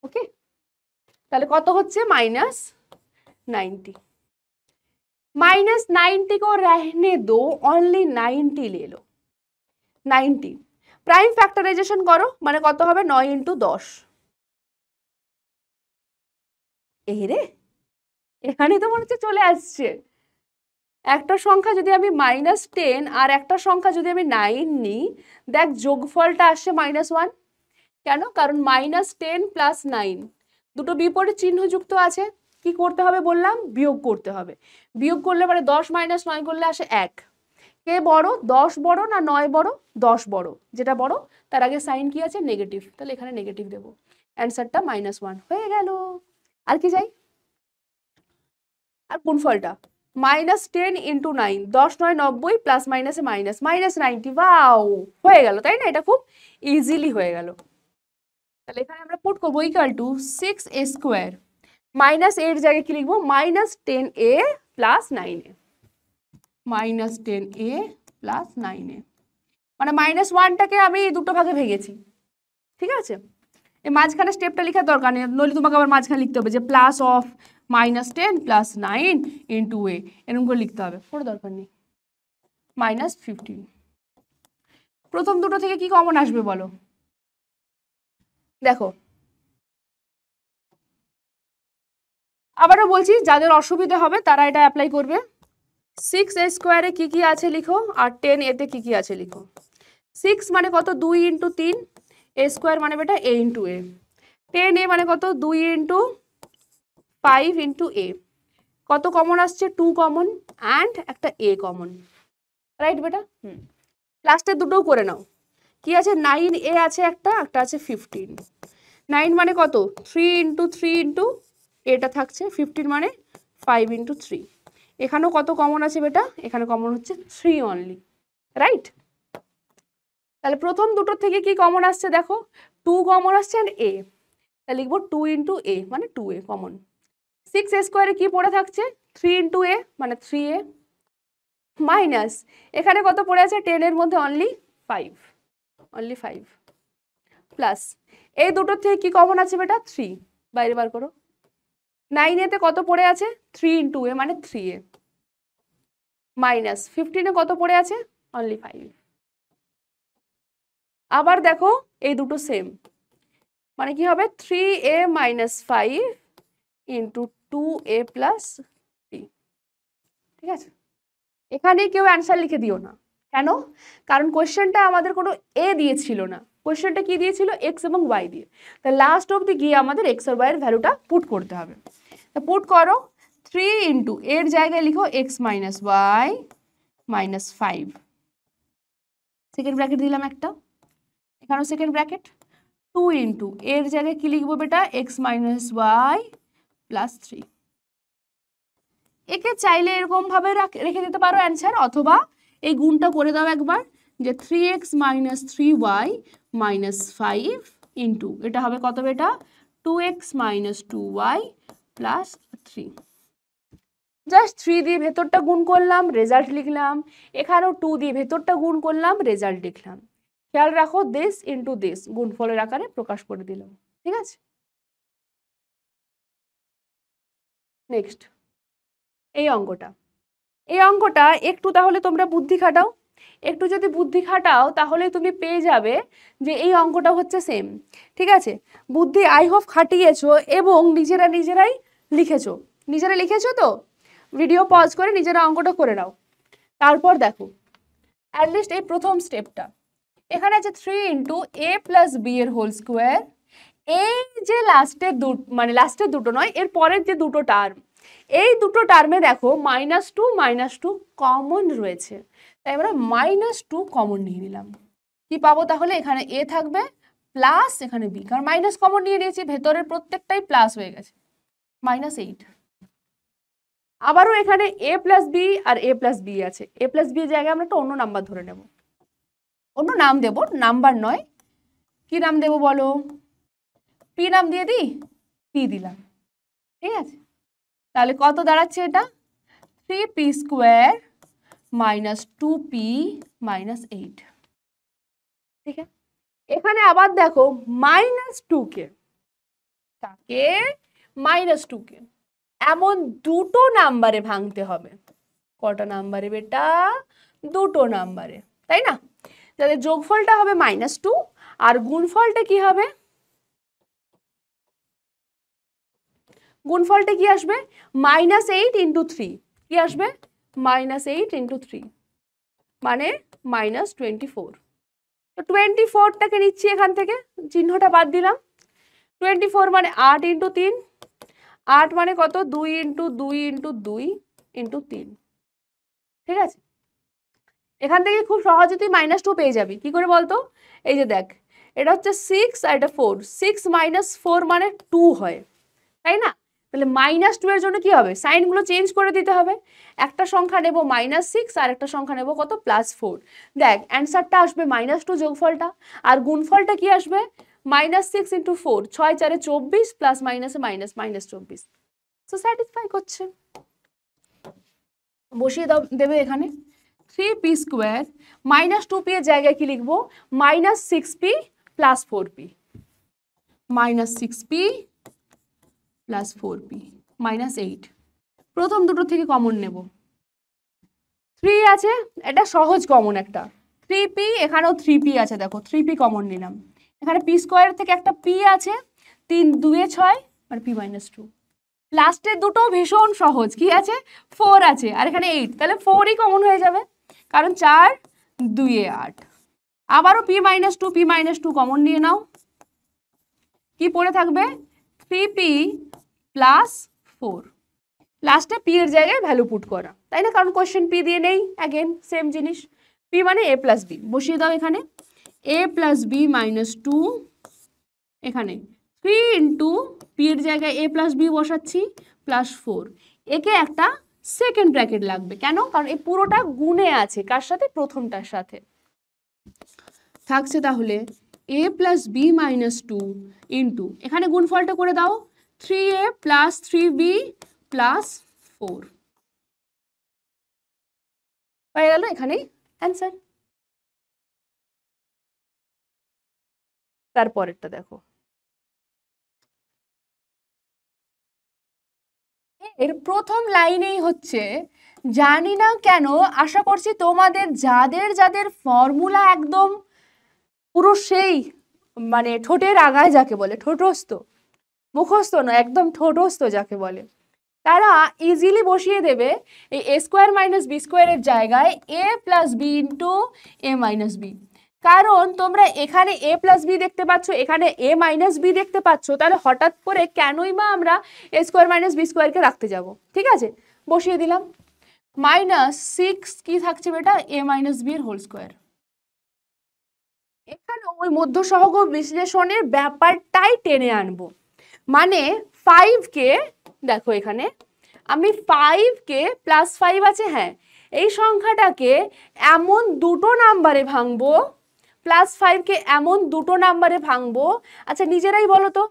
ওকে। তাহলে কত হচ্ছে -90। -90 को रहने दो, ओनली 90 ले लो। 90 प्राइम फैक्टराइजेशन करो মানে কত হবে 9 × 10। এই রে, এখানে তো মনে হচ্ছে চলে আসছে, একটা সংখ্যা যদি আমি -10 আর একটা সংখ্যা যদি আমি 9 নিই, দেখ যোগফলটা আসছে -1, কেন? কারণ -10 + 9 দুটো বিপরীত চিহ্ন যুক্ত আছে, কি করতে হবে বললাম, বিয়োগ করতে হবে। বিয়োগ করলে মানে 10 - 9 করলে আসে 1। কে বড়, 10 বড় না 9 বড়? 10 বড়, যেটা বড় তার আগে সাইন কি আছে নেগেটিভ, তাহলে এখানে নেগেটিভ দেব, অ্যান্সারটা -1 হয়ে গেল। আর কি চাই? আর গুণফলটা -10 × 9, 10 9 90 প্লাস মাইনাসে মাইনাস -90, ওয়াও হয়ে গেল, তাই না? এটা খুব ইজিলি হয়ে গেল। তাহলে এখানে আমরা পুট করবো = 6a², -8 জায়গায় কি লিখবো -10a + 9a, -10a + 9a, মানে -1টাকে আমি দুটো ভাগে ভেঙেছি, ঠিক আছে? এই মাঝখানে স্টেপটা লেখার দরকার নেই, নইলে তোমাকে আবার মাঝখানে লিখতে হবে যে প্লাস অফ -10 + 9 × a, এরকম করে লিখতে হবে, কোনো দরকার নেই। -15 প্রথম দুটো থেকে কি কমন আসবে বলো, দেখো আবারও বলছি যাদের অসুবিধা হবে তারা এটা অ্যাপ্লাই করবে। 6a² এ কি কি আছে লিখো, আর 10a তে কি কি আছে লিখো। 6 মানে কত 2 × 3, a² মানে বেটা a × a, 10a মানে কত 2 × 5 × a, কত কমন আসছে 2 কমন অ্যান্ড একটা a কমন, রাইট বেটা? লাস্টের দুটোও করে নাও, কি আছে 9a আছে একটা আছে 15। 9 মানে কত 3 ইন্টু 3 ইন্টু এটা থাকছে 15 মানে 5 ইন্টু 3। এখানেও কত কমন আছে বেটা, এখানে কমন হচ্ছে 3 অনলি, রাইট। তাহলে প্রথম দুটোর থেকে কি কমন আসছে দেখো 2 কমন আসছে আর a, তাহলে লিখবো 2 ইন্টু a মানে 2a কমন। 6a স্কোয়ারে কি পড়ে থাকছে 3 ইন্টু a মানে 3a মাইনাস এখানে কত পড়ে আছে 10 এর মধ্যে অনলি 5 প্লাস এই দুটোর থেকে কি কমন আছে বেটা 3, বাইরে বার করো। 9 এতে কত পড়ে আছে 3 ইন্টু a মানে 3a মাইনাস 15 এ কত পড়ে আছে অনলি 5। আবার দেখো এই দুটো সেম মানে কি হবে 3a minus 5 into 2a plus 3, ঠিক আছে। এখানে কেউ অ্যান্সার লিখে দিও না, কেন, কারণ কোয়েশ্চেনটা আমাদের কোনো এ দিয়েছিল না, কোয়েশ্চেনটা কি দিয়েছিল এক্স এবং ওয়াই দিয়ে। তা লাস্ট অবধি গিয়ে আমাদের এক্স আর ওয়াই এর ভ্যালুটা পুট করতে হবে। তা পুট করো 3 ইন্টু এর জায়গায় লিখো x minus y minus 5, second bracket দিলাম একটা, এখানেও সেকেন্ড ব্র্যাকেট। 2 ইন্টু এর জায়গায় কি লিখবো বেটা এক্স মাইনাস ওয়াই প্লাস 3। একে চাইলে এরকম ভাবে রেখে দিতে পারো অ্যান্সার, অথবা এই গুণটা করে দাও একবার যে 3x minus 3y minus 5 into এটা হবে কত বেটা 2x minus 2y plus 3। Just 3 দিয়ে ভেতরটা গুণ করলাম রেজাল্ট লিখলাম, এখানেও 2 দিয়ে ভেতরটা গুণ করলাম রেজাল্ট লিখলাম। খেয়াল রাখো দিস ইন্টু দিস গুণফলের আকারে প্রকাশ করে দিলাম, ঠিক আছে। নেক্সট এই অঙ্কটা একটু তাহলে তোমরা বুদ্ধি খাটাও, একটু যদি বুদ্ধি খাটাও তাহলে তুমি পেয়ে যাবে যে এই অঙ্কটা হচ্ছে সেম, ঠিক আছে। বুদ্ধি আই হোপ খাটিয়েছো এবং নিজেরাই লিখেছো তো ভিডিও পজ করে নিজেরা অঙ্কটা করে নাও। তারপর দেখো অ্যাটলিস্ট এই প্রথম স্টেপটা এখানে আছে 3 ইন্টু এ প্লাস বি এর হোল স্কোয়ার। এই যে লাস্টের দুটো নয় এর পরের যে দুটো টার্ম, এই দুটো টার্মে দেখো -2 কমন রয়েছে, তাই আমরা -2 কমন নিয়ে নিলাম। কি পাবো তাহলে এখানে a থাকবে প্লাস এখানে b, কারণ মাইনাস কমন নিয়ে নিয়েছি ভেতরের প্রত্যেকটাই প্লাস হয়ে গেছে -8। আবারও এখানে a প্লাস b আর a প্লাস b আছে, a প্লাস b এর জায়গায় আমরা একটা অন্য নাম্বার ধরে নেব, অন্য নাম দেব, নাম্বার নয়। কি নাম দেব বলো, p নাম দিয়ে দিই, p দিলাম, ঠিক আছে। তাহলে কত দাঁড়াচ্ছে এটা 3p square minus 2p minus 8, ঠিক আছে। এখানে আবার দেখো -2কে এমন দুটো নাম্বারে ভাঙতে হবে। কটা নাম্বারে বেটা, দুটো নাম্বারে, তাই না। তাহলে যোগফলটা হবে -2 আর গুণফলটা কি হবে, গুণফলটা কি আসবে -8 ইন্টু 3, কি আসবে -8 ইন্টু 3 মানে -24। তো 24টাকে নিচ্ছি এখান থেকে, চিহ্নটা বাদ দিলাম। 24 মানে 8 ইন্টু 3, 8 মানে কত 2 ইন্টু 2 ইন্টু 2 ইন্টু 3, ঠিক আছে। এখান থেকে খুব সহজে তুই -2 পেয়ে যাবি, কি করে বলতো, এই যে দেখ এটা হচ্ছে 6 আর এটা 4, 6 - 4 মানে 2 হয়, তাই না। তাহলে -2 এর জন্য কি হবে সাইনগুলো চেঞ্জ করে দিতে হবে, একটা সংখ্যা নেব -6 আর একটা সংখ্যা নেব কত +4। দেখ অ্যান্সারটা আসবে -2 যোগফলটা, আর গুণফলটা কি আসবে -6 ইন্টু 4, 6 4 24 প্লাস মাইনাসে মাইনাস -24। সো স্যাটিসফাই করছে, বসিয়ে দেবে এখানে 3p স্কোয়ার -2p এর জায়গায় কি লিখবো -6p plus 4p, -6p plus 4p -8। প্রথম দুটো থেকে কমন নেব, 3 আছে, এটা সহজ কমন একটা 3p, এখানেও 3p আছে, দেখো 3p কমন নিলাম, এখানে p স্কোয়ার থেকে একটা p আছে, 3 2 এ 6 আর p -2। লাস্টের দুটো ভীষণ সহজ, কি আছে 4 আছে আর এখানে 8, তাহলে 4ই কমন হয়ে যাবে কারণ 4 2 এ 8। আবারও p -2 কমন নিয়ে নাও, কি পড়ে থাকবে 3p প্লাস 4, লাস্টে p এর জায়গায় ভ্যালু পুট করা, তাই না, কারণ কোশ্চেন p দিয়ে নেই, অ্যাগেন সেম জিনিস, p মানে a প্লাস b, বসিয়ে দাও এখানে a plus b minus two, এখানে 3 ইন্টু পি এর জায়গায় a প্লাস বি বসাচ্ছি প্লাস 4, একে একটা সেকেন্ড ব্র্যাকেট লাগবে। কেন? কারণ এই পুরোটা গুণে আছে কার সাথে? প্রথমটার সাথে। থাকছে তাহলে a plus b minus two into, এখানে গুণফলটা করে দাও, 3a প্লাস 3b প্লাস 4 হয়ে গেল এখানেই অ্যান্সার। তারপরেরটা দেখো, এর প্রথম লাইনেই হচ্ছে জানি না কেন, আশা করছি তোমাদের যাদের যাদের ফর্মুলা একদম পুরো সেই মানে ঠোঁটের আগায় যাকে বলে, ঠোঁটস্থ, মুখস্থ নয়, একদম ঠোঁটস্থ যাকে বলে, তারা ইজিলি বসিয়ে দেবে এই a স্কোয়ার মাইনাস বি স্কোয়ারের জায়গায় a plus b into a minus b. কারণ তোমরা এখানে a প্লাস বি দেখতে পাচ্ছ, এখানে a মাইনাস বি দেখতে পাচ্ছ, তাহলে হঠাৎ করে কেনই বা আমরা a স্কোয়ার মাইনাস বি স্কোয়ারকে রাখতে যাব? ঠিক আছে, বসিয়ে দিলাম। মাইনাস 6 কি থাকছে বেটা? a মাইনাস বি এর হোল স্কোয়ার। এখানে ওই মধ্য সহগ বিশ্লেষণের ব্যাপারটাই টেনে আনবো, মানে 5কে দেখো, এখানে আমি 5কে প্লাস 5 আছে, হ্যাঁ, এই সংখ্যাটাকে এমন দুটো নাম্বারে ভাঙবো, প্লাস 5কে এমন দুটো নাম্বারে ভাঙবো। আচ্ছা নিজেরাই বলো তো,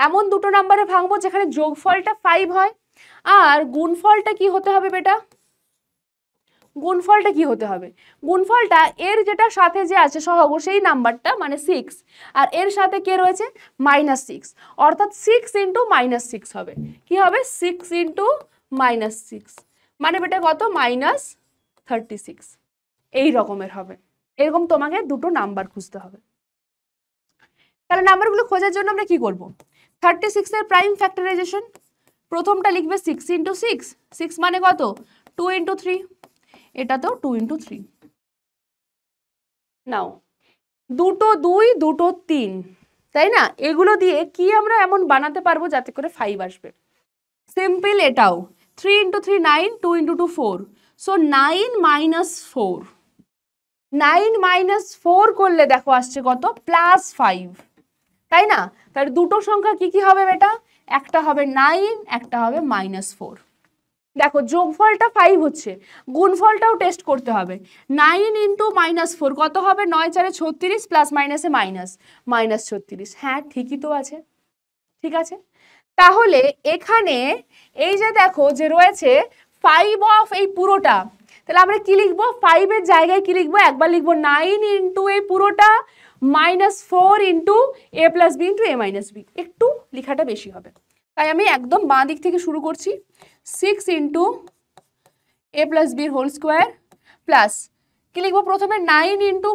এমন দুটো নাম্বারে ভাঙবো যেখানে যোগফলটা 5 হয়, আর গুণফলটা কি হতে হবে বেটা? গুণফলটা কি হতে হবে? গুণফলটা এর যেটা সাথে যে আছে সহগ সেই নাম্বারটা মানে 6, আর এর সাথে কে রয়েছে? মাইনাস 6, অর্থাৎ 6 ইন্টু মাইনাস 6 হবে। কি হবে? 6 ইন্টু মাইনাস 6 মানে বেটা কত? মাইনাস 36। এই রকমের হবে, এরকম তোমাকে দুটো নাম্বার খুঁজতে হবে। তাহলে নাম্বারগুলো খোঁজার জন্য আমরা কি করব? 36 এর প্রাইম ফ্যাক্টরাইজেশন, প্রথমটা লিখবে 6 ইন্টু 6, 6 মানে কত? 2 ইন্টু 3, এটাতেও 2 ইন্টু 3। নাও দুটো 2 দুটো 3, তাই না? এগুলো দিয়ে কি আমরা এমন বানাতে পারবো যাতে করে 5 আসবে? সিম্পল এটাও, 3 into 3 9, 2 into 2 4, so 9 minus 4, 9 minus 4 করলে দেখো আসছে কত? প্লাস 5, তাই না? তাহলে দুটো সংখ্যা কি কি হবে বেটা? একটা হবে 9, একটা হবে মাইনাস 4। দেখো যোগফলটা 5 হচ্ছে, গুণফলটাও টেস্ট করতে হবে। 9 ইন্টু মাইনাস 4 কত হবে? 9 4 36 প্লাস মাইনাসে মাইনাস, মাইনাস 36। হ্যাঁ ঠিকই তো আছে, ঠিক আছে। তাহলে এখানে এই যে দেখো যে রয়েছে 5 অফ এই পুরোটা, তাহলে আমরা কি লিখবো? 5 এর জায়গায় কি লিখবো? একবার লিখবো 9 ইন্টু এই পুরোটা minus 4 into A plus b into a minus B, একটু লেখাটা বেশি হবে, তাই আমি একদম বাঁ দিক থেকে শুরু করছি। 6 ইন্টু এ প্লাস বির হোল স্কোয়ার প্লাস কি লিখবো? প্রথমে 9 into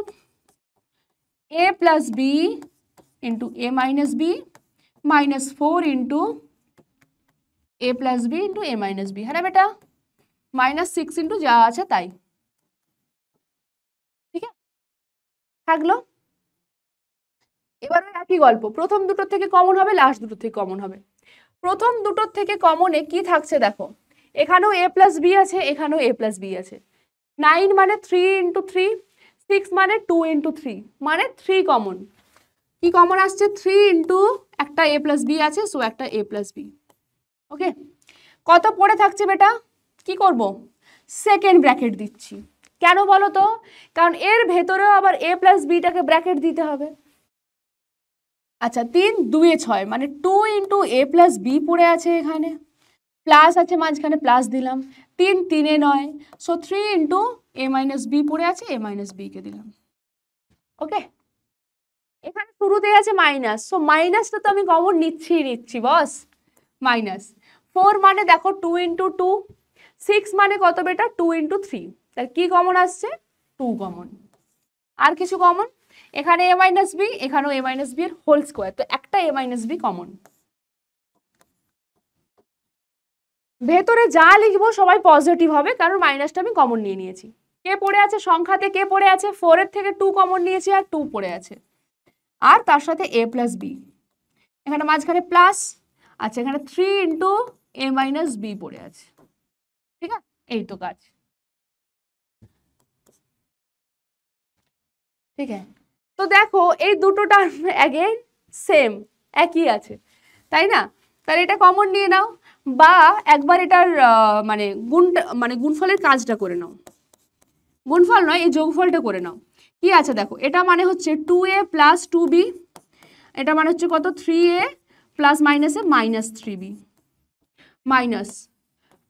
A plus b into a minus B minus 4 into A plus b into a minus B. হ্যাঁ বেটা, মাইনাস 6 ইন্টু যা আছে তাই, ঠিক আছে থাকলো। এবার একই গল্প, প্রথম দুটোর থেকে কমন হবে, লাস্ট দুটোর থেকে কমন হবে। প্রথম দুটোর থেকে কমনে কি থাকছে দেখো, এখানেও এ প্লাস বি আছে, এখানেও এ প্লাস বি আছে। 9 মানে 3 ইন্টু 3, 6 মানে 2 ইন্টু 3 মানে 3 কমন। কি কমন আসছে? 3 ইন্টু একটা এ প্লাস বি আছে, সো একটা এ প্লাস বি। ওকে, কত পড়ে থাকছে বেটা? কি করব? সেকেন্ড ব্র্যাকেট দিচ্ছি। কেন বলো তো? কারণ এর ভেতরেও আবার এ প্লাস বিটাকে ব্র্যাকেট দিতে হবে। আচ্ছা 3 2 এ 6 মানে 2 ইন্টু এ প্লাস বি পড়ে আছে, এখানে প্লাস আছে মাঝখানে, প্লাস দিলাম। 3 3 এ 9, so 3 into a minus B পড়ে আছে, এ মাইনাস বি কে দিলাম। ওকে, এখানে শুরুতে আছে মাইনাস, সো মাইনাসটা তো আমি কমন নিচ্ছি বস। মাইনাস 4 মানে দেখো 2 ইন্টু 2, 6 মানে কত বেটা? 2 ইন্টু 3, তাহলে কি কমন আসছে? 2 কমন। আর কিছু কমন? এখানে এ মাইনাস বি, এখানেও এ মাইনাস বি এর হোল স্কোয়ার, তো একটা এ মাইনাস বি কমন। ভেতরে যা লিখবো সবাই পজিটিভ হবে, কারণ মাইনাসটা আমি কমন নিয়ে নিয়েছি। কে পড়ে আছে সংখ্যাতে? কে পড়ে আছে? 4 এর থেকে 2 কমন নিয়েছি, আর 2 পড়ে আছে, আর তার সাথে এ প্লাস বি, এখানে মাঝখানে প্লাস। আচ্ছা এখানে 3 ইন্টু এ মাইনাস বি পড়ে আছে, ঠিক আছে, এই তো কাজ, ঠিক আছে। তো দেখো এই দুটো টার্ম অ্যাগেন সেম, একই আছে, তাই না? তাহলে এটা কমন নিয়ে নাও, বা একবার এটার মানে গুণফলের কাজটা করে নাও, গুণফল নয় এই যোগফলটা করে নাও। কি আছে দেখো, এটা মানে হচ্ছে 2a প্লাস 2b, এটা মানে হচ্ছে কত 3a প্লাস মাইনাসে minus 3b minus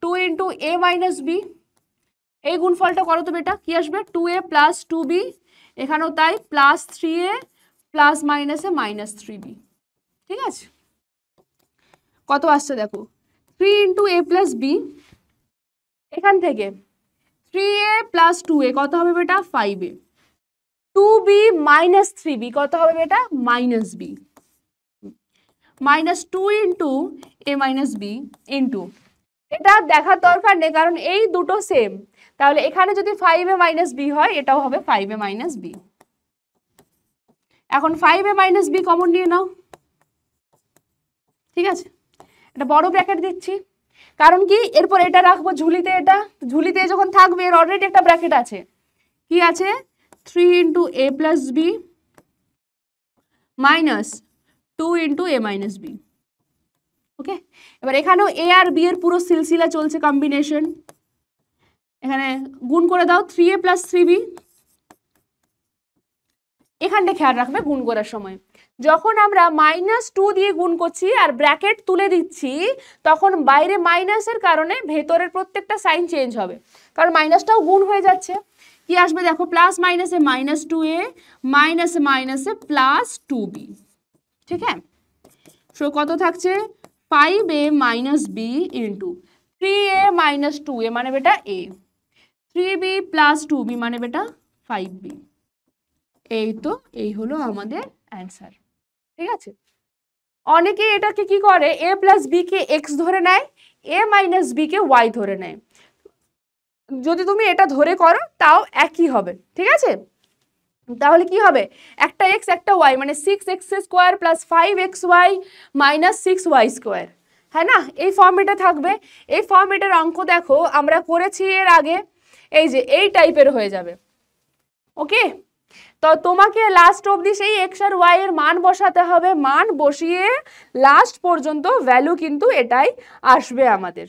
2 into a minus b, এই গুণফলটা করো তো বেটা, কি আসবে 2a প্লাস 2b, এখানেও তাই প্লাস 3a প্লাস মাইনাসে মাইনাস 3b। ঠিক আছে, কত আসছে দেখো 3 ইন্টু a প্লাস b, এখান থেকে 3a প্লাস 2a কত হবে বেটা 5a, 2b মাইনাস 3b কত হবে বেটা minus b, minus 2 into a minus b into, এটা দেখার দরকার নেই কারণ এই দুটো সেম, তাহলে এখানে যদি 5a মাইনাস b হয় এটাও হবে 5a মাইনাস b। এখন 5a মাইনাস b কমন নিয়ে নাও, ঠিক আছে, এটা বড় ব্র্যাকেট দিচ্ছি কারণ কি এরপর এটা রাখবো ঝুলিতে, এটা ঝুলিতে যখন থাকবে এর অলরেডি একটা ব্র্যাকেট আছে, কি আছে 3 into a plus b minus 2 into a minus b। ওকে, এবার এখানেও a আর b এর পুরো সিলসিলা চলছে কম্বিনেশন, এখানে গুণ করে দাও 3a প্লাস 3b, এখানটা খেয়াল রাখবে গুণ করার সময় যখন আমরা -2 দিয়ে গুণ করছি আর ব্র্যাকেট তুলে দিচ্ছি তখন বাইরে মাইনাসের কারণে ভেতরের প্রত্যেকটা সাইন চেঞ্জ হবে, কারণ মাইনাসটাও গুণ হয়ে যাচ্ছে। কি আসবে দেখো প্লাস মাইনাসে -2a মাইনাসে মাইনাসে প্লাস 2b। ঠিক আছে, সো কত থাকছে 5a minus b into 3a minus 2a মানে বেটা a, 3b প্লাস 2b মানে বেটা 5b। এই তো, এই হলো আমাদের অ্যান্সার। ঠিক আছে, অনেকে এটাকে কি করে a plus b K x ধরে নেয়, a minus b K y ধরে নেয়, যদি তুমি এটা ধরে করো তাও একই হবে। ঠিক আছে, তাহলে কি হবে একটা x একটা y মানে 6x square plus 5xy minus 6y square, হ্যাঁ না, এই ফর্মেটে থাকবে। এই ফর্মেটের অঙ্ক দেখো আমরা করেছি এর আগে, এই যে এই টাইপের হয়ে যাবে। ওকে, তো তোমাকে লাস্ট অবধি সেই x আর y এর মান বসাতে হবে, মান বসিয়ে লাস্ট পর্যন্ত ভ্যালু কিন্তু এটাই আসবে আমাদের।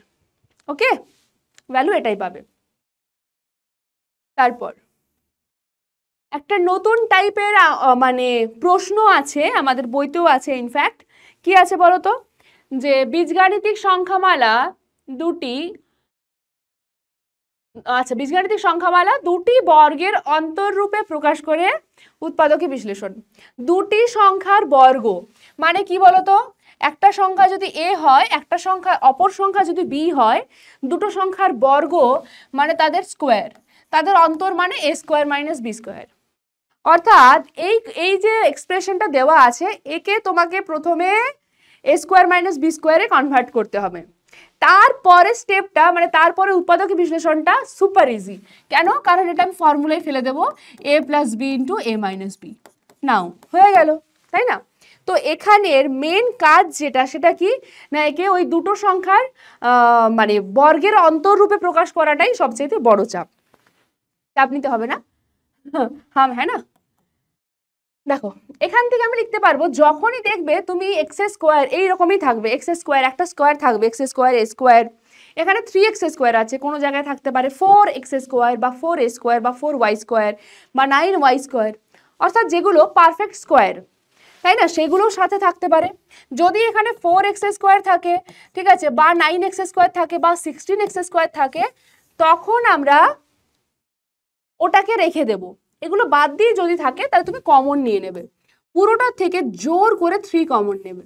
ওকে, ভ্যালু এটাই পাবে। তারপর একটা নতুন টাইপের মানে প্রশ্ন আছে আমাদের বইতেও আছে, ইনফ্যাক্ট কি আছে বলো তো, যে বীজগাণিতিক সংখ্যামালা দুটি, আচ্ছা বীজগাণিতিক সংখ্যামালা দুটি বর্গের অন্তররূপে প্রকাশ করে উৎপাদকে বিশ্লেষণ। দুটি সংখ্যার বর্গ মানে কি বলতো, একটা সংখ্যা যদি a হয়, একটা সংখ্যা অপর সংখ্যা যদি b হয়, দুটো সংখ্যার বর্গ মানে তাদের স্কোয়ার, তাদের অন্তর মানে a square minus b square. অর্থাৎ এই যে এক্সপ্রেশনটা দেওয়া আছে একে তোমাকে প্রথমে a স্কোয়ার মাইনাস b স্কোয়ারে কনভার্ট করতে হবে, তারপরে স্টেপটা মানে তারপরে উৎপাদক বিশ্লেষণটা সুপার ইজি। কেন? কারণ এটা আমি ফর্মুলায় ফেলে দেবো a plus b into a minus b, নাও হয়ে গেল, তাই না? তো এখানের মেন কাজ যেটা সেটা কি না, একে ওই দুটো সংখ্যার মানে বর্গের অন্তররূপে প্রকাশ করাটাই সবচেয়ে বড় চাপ, চাপ নিতে হবে না। হ্যাঁ না, দেখো এখান থেকে আমি লিখতে পারবো যখনই দেখবে তুমি এক্স স্কোয়ার এইরকমই থাকবে, এক্স স্কোয়ার একটা স্কোয়ার থাকবে এক্স স্কোয়ার এ স্কোয়ার, এখানে 3x স্কোয়ার আছে, কোনো জায়গায় থাকতে পারে 4x স্কোয়ার বা 4a স্কোয়ার বা 4y স্কোয়ার বা 9y স্কোয়ার, অর্থাৎ যেগুলো পারফেক্ট স্কোয়ার, তাই না, সেগুলোর সাথে থাকতে পারে। যদি এখানে 4x স্কোয়ার থাকে, ঠিক আছে, বা 9x স্কোয়ার থাকে বা 16x স্কোয়ার থাকে, তখন আমরা ওটাকে রেখে দেব। এগুলো বাদ দিয়ে যদি থাকে তাহলে তুমি কমন নিয়ে নেবে, পুরোটার থেকে জোর করে 3 কমন নেবে,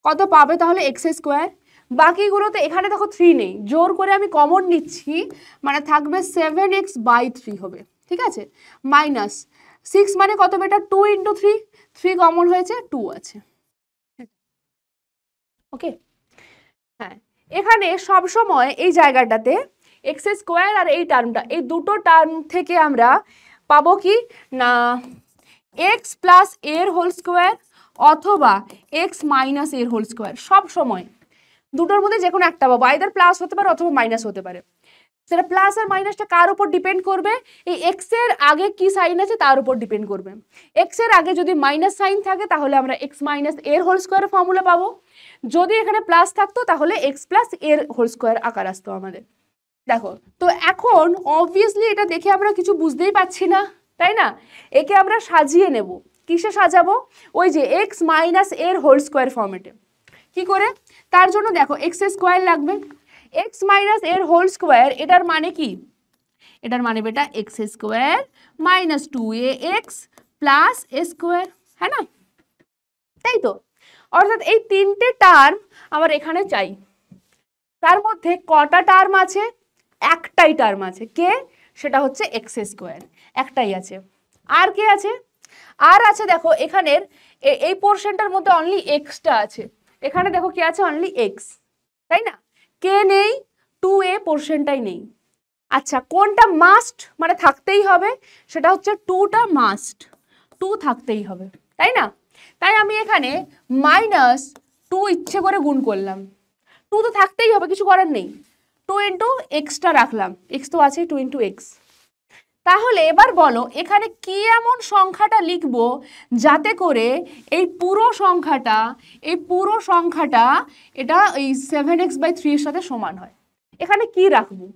কত পাবে তাহলে x স্কোয়ার। বাকিগুলোতে এখানে দেখো 3 নেই, জোর করে আমি কমন নিচ্ছি মানে থাকবে 7x বাই 3 হবে, ঠিক আছে, মাইনাস 6 মানে কত বেটা 2 ইন্টু 3, 3 কমন হয়েছে 2 আছে। ওকে, হ্যাঁ, এখানে সব সময় এই জায়গাটাতে x স্কোয়ার আর এই টার্মটা, এই দুটো টার্ম থেকে আমরা পাবো কি না x প্লাস এর হোল স্কোয়ার অথবা x মাইনাস এর হোল স্কোয়ার, সব সময় দুটোর মধ্যে যে কোনো একটা পাবো, আইদার প্লাস হতে পারে অথবা মাইনাস হতে পারে। সেটা প্লাস আর মাইনাসটা কার উপর ডিপেন্ড করবে, এই এক্স এর আগে কি সাইন আছে তার উপর ডিপেন্ড করবে। এক্স এর আগে যদি মাইনাস সাইন থাকে তাহলে আমরা এক্স মাইনাস এর হোল স্কোয়ারের ফর্মুলা পাবো, যদি এখানে প্লাস থাকতো তাহলে এক্স প্লাস এর হোল স্কোয়ার আকার আসতো আমাদের। দেখো তো এখন অবভিয়াসলি এটা দেখে আমরা কিছু বুঝতেই পারছি না, তাই না? একে আমরা সাজিয়ে নেব। কিসে সাজাবো? ওই যে এক্স মাইনাস এর হোল স্কোয়ার ফর্মেটে। কি করে? তার জন্য দেখো এক্স স্কোয়ার লাগবে, এক্স মাইনাস এর হোল স্কোয়ার, এটার মানে কি? এটার মানে বেটা x square minus 2ax plus a square, হ্যাঁ না? তাই তো, অর্থাৎ এই তিনটে টার্ম আমার এখানে চাই। তার মধ্যে কটা টার্ম আছে? একটাই টার্ম আছে। কে? সেটা হচ্ছে এক্স স্কোয়ার, একটাই আছে। আর কে আছে? আর আছে দেখো এখানের এই পোর্শনটার মধ্যে অনলি এক্সটা আছে, এখানে দেখো কি আছে? অনলি এক্স, তাই না? কে নেই? 2a পোর্শনটাই নেই। আচ্ছা কোনটা মাস্ট, মানে থাকতেই হবে? সেটা হচ্ছে 2টা মাস্ট, 2 থাকতেই হবে, তাই না? তাই আমি এখানে -2 ইচ্ছে করে গুণ করলাম, 2 তো থাকতেই হবে, কিছু করার নেই। 2 ইন্টু এক্সটা রাখলাম, এক্স তো আছে, 2 ইন্টু এক্স। তাহলে এবার বলো এখানে কি এমন সংখ্যাটা লিখবো যাতে করে এই পুরো সংখ্যাটা এটা এই 7x/3 এর সাথে সমান হয়। এখানে কি রাখবো?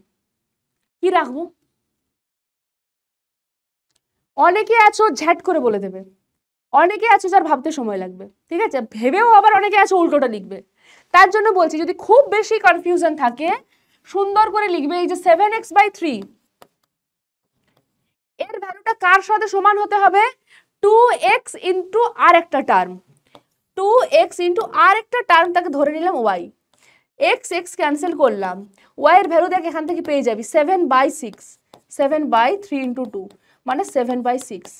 অনেকে আছো ঝ্যাট করে বলে দেবে, অনেকে আছো যার ভাবতে সময় লাগবে, ঠিক আছে? ভেবেও আবার অনেকে আছো উল্টোটা লিখবে। তার জন্য বলছি যদি খুব বেশি কনফিউশন থাকে সুন্দর করে লিখবে এই যে 7x/3 এর ভ্যালুটা কার সাথে সমান হতে হবে? 2x ইন্টু আর একটা টার্ম, 2x ইন্টু আর একটা টার্ম, তাকে ধরে নিলাম y। x x ক্যান্সেল করলাম, y এর ভ্যালু দেখ এখান থেকে পেয়ে যাবি 7/6, 7/3 ইন্টু 2 মানে 7/6।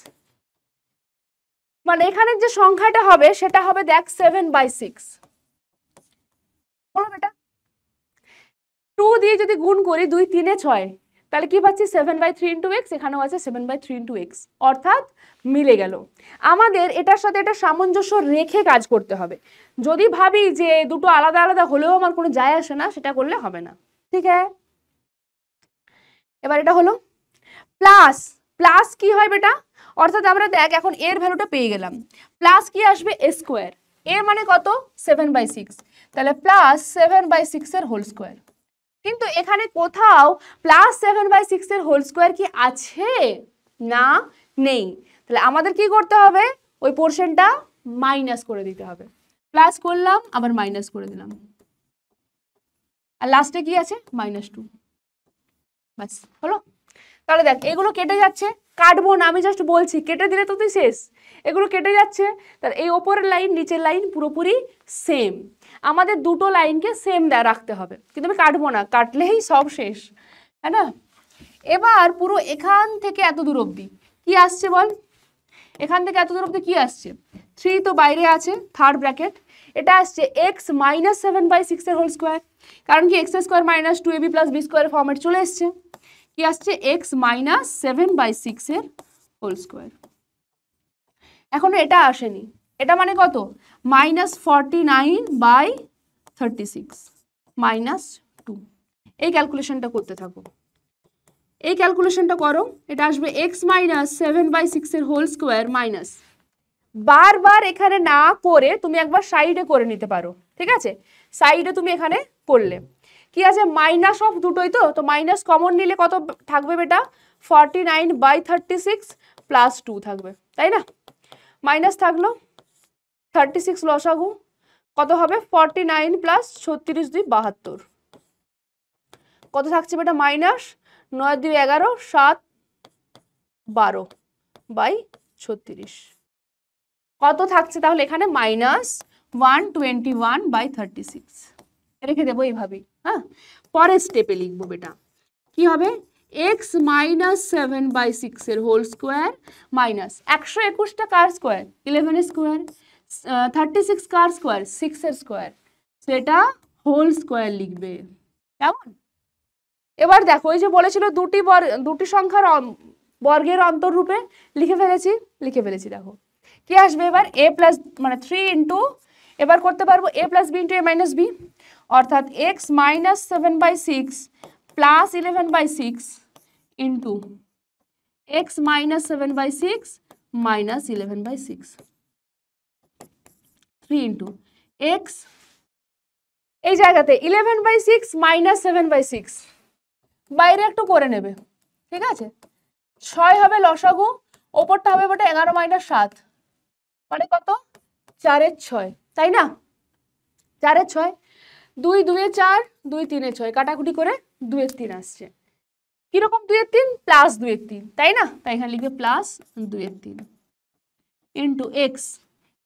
মানে এখানে যে সংখ্যাটা হবে সেটা হবে দেখ 7/6। বলো বেটা 2 দিয়ে যদি গুণ করি 2 3 6, তাহলে কি পাচ্ছি? 7/3 ইন্টু এক্স, এখানেও আছে 7/3 ইন্টু এক্স, অর্থাৎ মিলে গেল। আমাদের এটার সাথে এটা সামঞ্জস্য রেখে কাজ করতে হবে। যদি ভাবি যে দুটো আলাদা আলাদা হলেও আমার কোনো যায় আসে না, সেটা করলে হবে না, ঠিক আছে? এবার এটা হলো প্লাস, প্লাস কি হয় বেটা? অর্থাৎ আমরা দেখ এখন এর ভ্যালুটা পেয়ে গেলাম, প্লাস কি আসবে? এ স্কোয়ার, এর মানে কত? 7/6, তাহলে প্লাস 7/6 এর হোল স্কোয়ার। কিন্তু এখানে কোথাও প্লাস 7/6 এর হোল স্কোয়ার কি আছে? না, নেই। তাহলে আমাদের কি করতে হবে? ওই পোর্শনটা মাইনাস করে দিতে হবে। প্লাস করলাম আবার মাইনাস করে দিলাম, আর লাস্টে কি আছে? -2। বাস হলো। তাহলে দেখ এগুলো কেটে যাচ্ছে, কাটবো না, আমি জাস্ট বলছি, কেটে দিলে তো তুই শেষ। এগুলো কেটে যাচ্ছে, তাহলে এই ওপরের লাইন নিচের লাইন পুরোপুরি সেম। আমাদের দুটো লাইনকে সেম রাখতে হবে, কিন্তু আমি কাটবো না, কাটলেই সব শেষ, হ্যাঁ না? এবার পুরো এখান থেকে এত দূর অবধি কি আসছে বল? এখান থেকে এত দূর অবধি কি আসছে? 3 তো বাইরে আছে, থার্ড ব্র্যাকেট, এটা আসছে x মাইনাস 7/6 এর হোল স্কোয়ার, কারণ কি x square minus 2ab plus b square format চলে এসছে। কি আসছে? x মাইনাস 7/6 এর হোল স্কোয়ার। এখনো এটা আসেনি, এটা মানে কত? -49/36 -2। এই ক্যালকুলেশনটা করতে থাকো, এই ক্যালকুলেশনটা করো, এটা আসবে x মাইনাস 7/6 এর হোল স্কোয়ার মাইনাস, বারবার এখানে না করে তুমি একবার সাইডে করে নিতে পারো, ঠিক আছে? সাইডে তুমি এখানে করলে কি আছে? মাইনাস অফ দুটোই তো মাইনাস কমন নিলে কত থাকবে বেটা? 49/36 প্লাস 2 থাকবে, তাই না? মাইনাস থাকলো 36 লসাগু কত হবে? 49 প্লাস 36 2 72, কত থাকছে বেটা? মাইনাস 9 2 11 7 12/36 কত থাকছে? তাহলে এখানে -121/36 রেখে দেবো এইভাবেই। হ্যাঁ, পরের স্টেপে লিখবো বেটা, কি হবে? x মাইনাস 7/6 এর হোল স্কোয়ার মাইনাস 121টা কার স্কোয়ার? 11 এর স্কোয়ার, 36 কার স্কোয়ার? 6 এর স্কোয়ার, সেটা হোল স্কোয়ার লিখবে, কেমন? এবার দেখো এই যে বলেছিল দুটি সংখ্যার বর্গের অন্তররূপে লিখে ফেলেছি দেখো কি আসবে এবার? a প্লাস মানে 3 ইন্টু, এবার করতে পারবো a plus b into a minus b, অর্থাৎ x minus 7/6 +11/6 into x -7/6 -11/6, 3 into x, এই জায়গাতে 11/6 -7/6 বাইরে একটু করে নেবে, ঠিক আছে। 6 হবে লসাগু, ওপরটা হবে বটে 11 - 7, মানে কত? 4 - 6, তাই না? 4 - 6, 2 - 2 = 4, 2 - 3 = 6, কাটাকুটি করে 2 - 3 আসছে। কিরকম 2 - 3? +2 - 3, তাই না? তাই এখানে লিখবে +2 - 3 ইন্টু এক্স,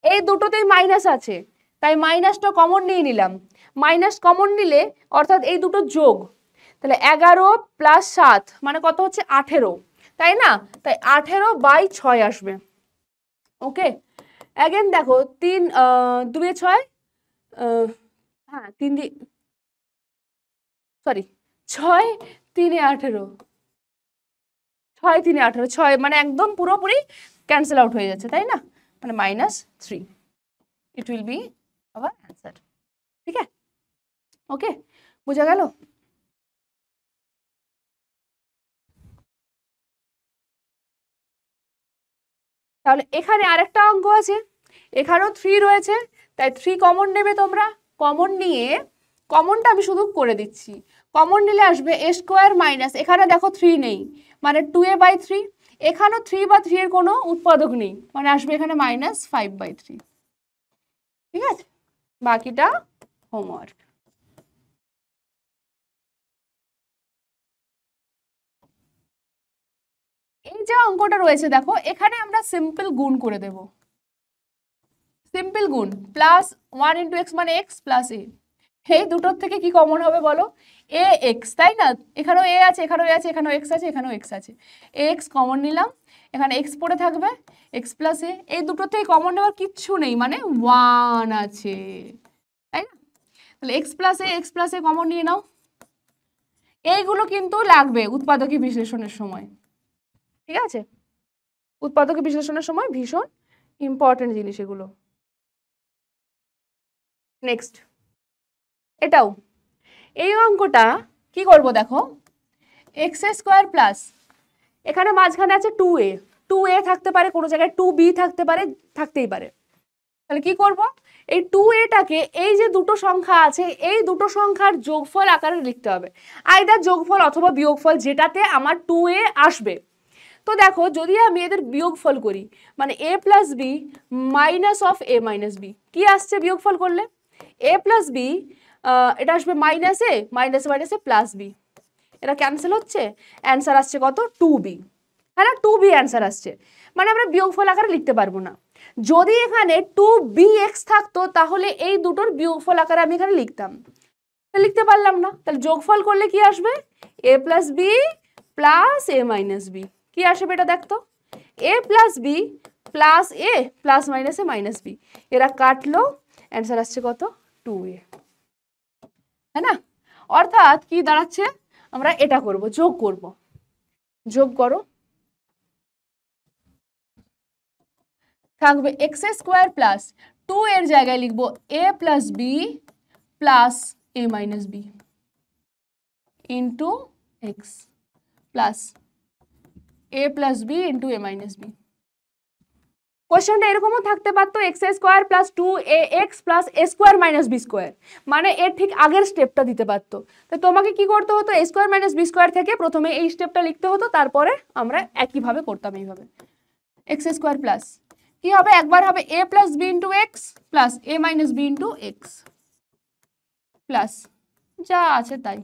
এই দুটোতেই মাইনাস আছে তাই মাইনাসটা কমন নিয়ে নিলাম। মাইনাস কমন নিলে অর্থাৎ এই দুটো যোগ, তাহলে 11 + 7 মানে কত হচ্ছে? 18, তাই না? তাই 18/6 আসবে। ওকে, অ্যাগেন দেখো 3 2 - 6, হ্যাঁ 3 সরি 6 3 - 18, 6 3 - 18, 6 মানে একদম পুরোপুরি ক্যান্সেল আউট হয়ে যাচ্ছে, তাই না? মানে -3, it will be hour answer. ঠিক আছে, ওকে, বোঝা গেল? তাহলে এখানে আরেকটা অঙ্ক আছে, এখানেও 3 রয়েছে, তাই 3 কমন নেবে তোমরা। কমন নিয়ে, কমনটা আমি শুধু করে দিচ্ছি, কমন নিলে আসবে a² - এখানে দেখো 3 নেই মানে 2a/3, এখানেও 3 বা 3 এর কোনো উৎপাদক নেই মানে আসবে এখানে -5/3। ঠিক আছে, বাকিটা হোমওয়ার্ক। এই যে অঙ্কটা রয়েছে দেখো, এখানে আমরা সিম্পল গুণ করে দেব। সিম্পল গুণ, +1 × x মানে x + a, এই দুটোর থেকে কি কমন হবে বলো? ax, তাই না? এখানেও a আছে, এখানেও a আছে, এখানেও x আছে, এখানেও x আছে, ax কমন নিলাম, এখানে x পড়ে থাকবে, x + a, এই দুটোর থেকে কমন নেওয়ার কিচ্ছু নেই মানে 1 আছে, তাই না? তাহলে x + a, x + a common নিয়ে নাও। এইগুলো কিন্তু লাগবে উৎপাদকী বিশ্লেষণের সময়, ঠিক আছে? উৎপাদকী বিশ্লেষণের সময় ভীষণ ইম্পর্টেন্ট জিনিস এগুলো। নেক্সট, এটাও, এই অঙ্কটা কি করব দেখো, x² প্লাস, এখানে মাঝখানে আছে 2a, 2a থাকতে পারে, কোনো জায়গায় 2b থাকতে পারে, থাকতেই পারে। তাহলে কি করব, এই 2aটাকে এই যে দুটো সংখ্যা আছে এই দুটো সংখ্যার যোগফল আকারে লিখতে হবে, আইদার যোগফল অথবা বিয়োগফল, যেটাতে আমার 2a আসবে। তো দেখো যদি আমি এদের বিয়োগফল করি মানে a + b - a - b, কি আসছে বিয়োগফল করলে? a + b, এটা আসবে -a, -a + b, এটা ক্যান্সেল হচ্ছে, অ্যান্সার আসছে কত? 2b, হ্যাঁ না? 2b অ্যান্সার আসছে, মানে আমরা বিয়োগফল আকারে লিখতে পারবো না। যদি এখানে 2bx থাকতো তাহলে এই দুটোর বিয়োগফল আকারে আমি এখানে লিখতাম, লিখতে পারলাম না। তাহলে যোগফল করলে কি আসবে? a + b + a - b, কি আসবে এটা দেখতো? a + b + a + -a - b, এরা কাটলো, অ্যান্সার আসছে কত? 2a, হ্যাঁ না? অর্থাৎ কি দাঁড়াচ্ছে, আমরা এটা করব, যোগ করব। যোগ করো, থাকবে x² প্লাস 2 এর জায়গায় লিখবো a + b + a - b into x plus a + b into a - b। কোশ্চেনটা এরকমও থাকতে পারতো x² plus 2ax plus a² - b², মানে এর ঠিক আগের স্টেপটা দিতে পারতো। তো তোমাকে কি করতে হতো? a² - b² থেকে প্রথমে এই স্টেপটা লিখতে হতো, তারপরে আমরা একইভাবে করতাম এইভাবে। x² প্লাস কি হবে, একবার হবে a + b into x plus a - b into x plus যা আছে তাই।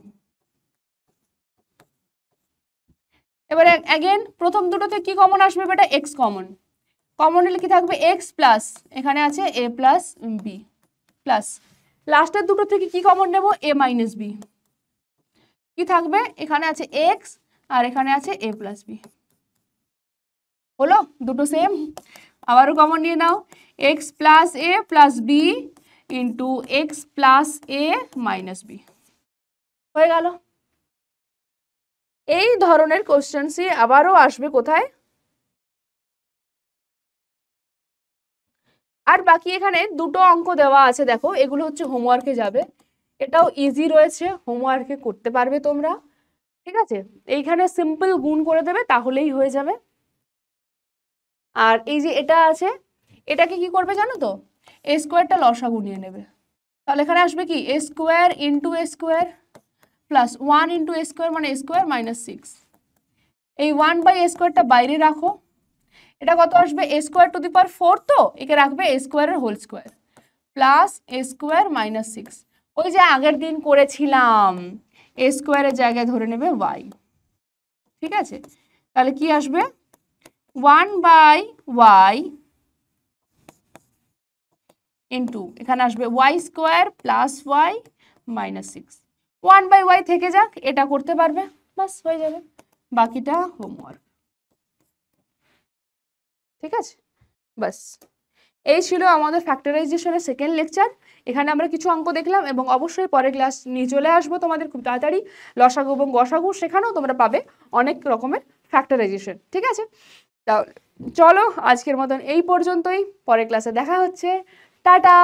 এবারে অ্যাগেন প্রথম দুটোতে কি কমন আসবে বেটা? x কমন, কমন নিলে কি থাকবে? x প্লাস এখানে আছে a + b প্লাস লাস্টের দুটো থেকে কি কমন নেব? a - b, কি থাকবে? এখানে আছে x আর এখানে আছে a + b, হলো দুটো সেম। আবারও কমন নিয়ে নাও, x plus a plus b into x plus a - b, হয়ে গেল। এই ধরনের কোশ্চেন্সই আবারও আসবে কোথায়? আর বাকি এখানে দুটো অঙ্ক দেওয়া আছে দেখো, এগুলো হচ্ছে হোমওয়ার্কে যাবে, এটাও ইজি রয়েছে, হোমওয়ার্কে করতে পারবে তোমরা। ঠিক আছে, এইখানে সিম্পল গুণ করে দেবে তাহলেই হয়ে যাবে। আর এই যে এটা আছে, এটাকে কি করবে জানো তো, এ স্কোয়ারটা লসাগু নিয়ে নেবে। তাহলে এখানে আসবে কি এ স্কোয়ার ইন্টু এ স্কোয়ার প্লাস 1 ইন্টু এ স্কোয়ার মানে এ স্কোয়ার মাইনাস 6। এই 1/a স্কোয়ারটা বাইরে রাখো, এটা কত আসবে এ স্কোয়ার টু দি পাওয়ার 4, তো একে রাখবে এ স্কোয়ারের whole square plus a square minus 6। ওই যে আগের দিন করেছিলাম, এ স্কোয়ারের জায়গায় ধরে নেবে ওয়াই। ঠিক আছে, তাহলে কি আসবে 1/y ইন্টু এখানে আসবে y square plus y minus 6। 1/y থেকে যাক, এটা করতে পারবে, বাস হয়ে যাবে, বাকিটা হোমওয়ার্ক। ঠিক আছে, বাস এই ছিল আমাদের ফ্যাক্টরাইজেশনের সেকেন্ড লেকচার। এখানে আমরা কিছু অঙ্ক দেখলাম এবং অবশ্যই পরের ক্লাস নিয়ে চলে আসবো তোমাদের খুব তাড়াতাড়ি। লসাগু এবং গসাগু সেখানেও তোমরা পাবে অনেক রকমের ফ্যাক্টরাইজেশন। ঠিক আছে, তাহলে চলো আজকের মতন এই পর্যন্তই, পরের ক্লাসে দেখা হচ্ছে, টাটা।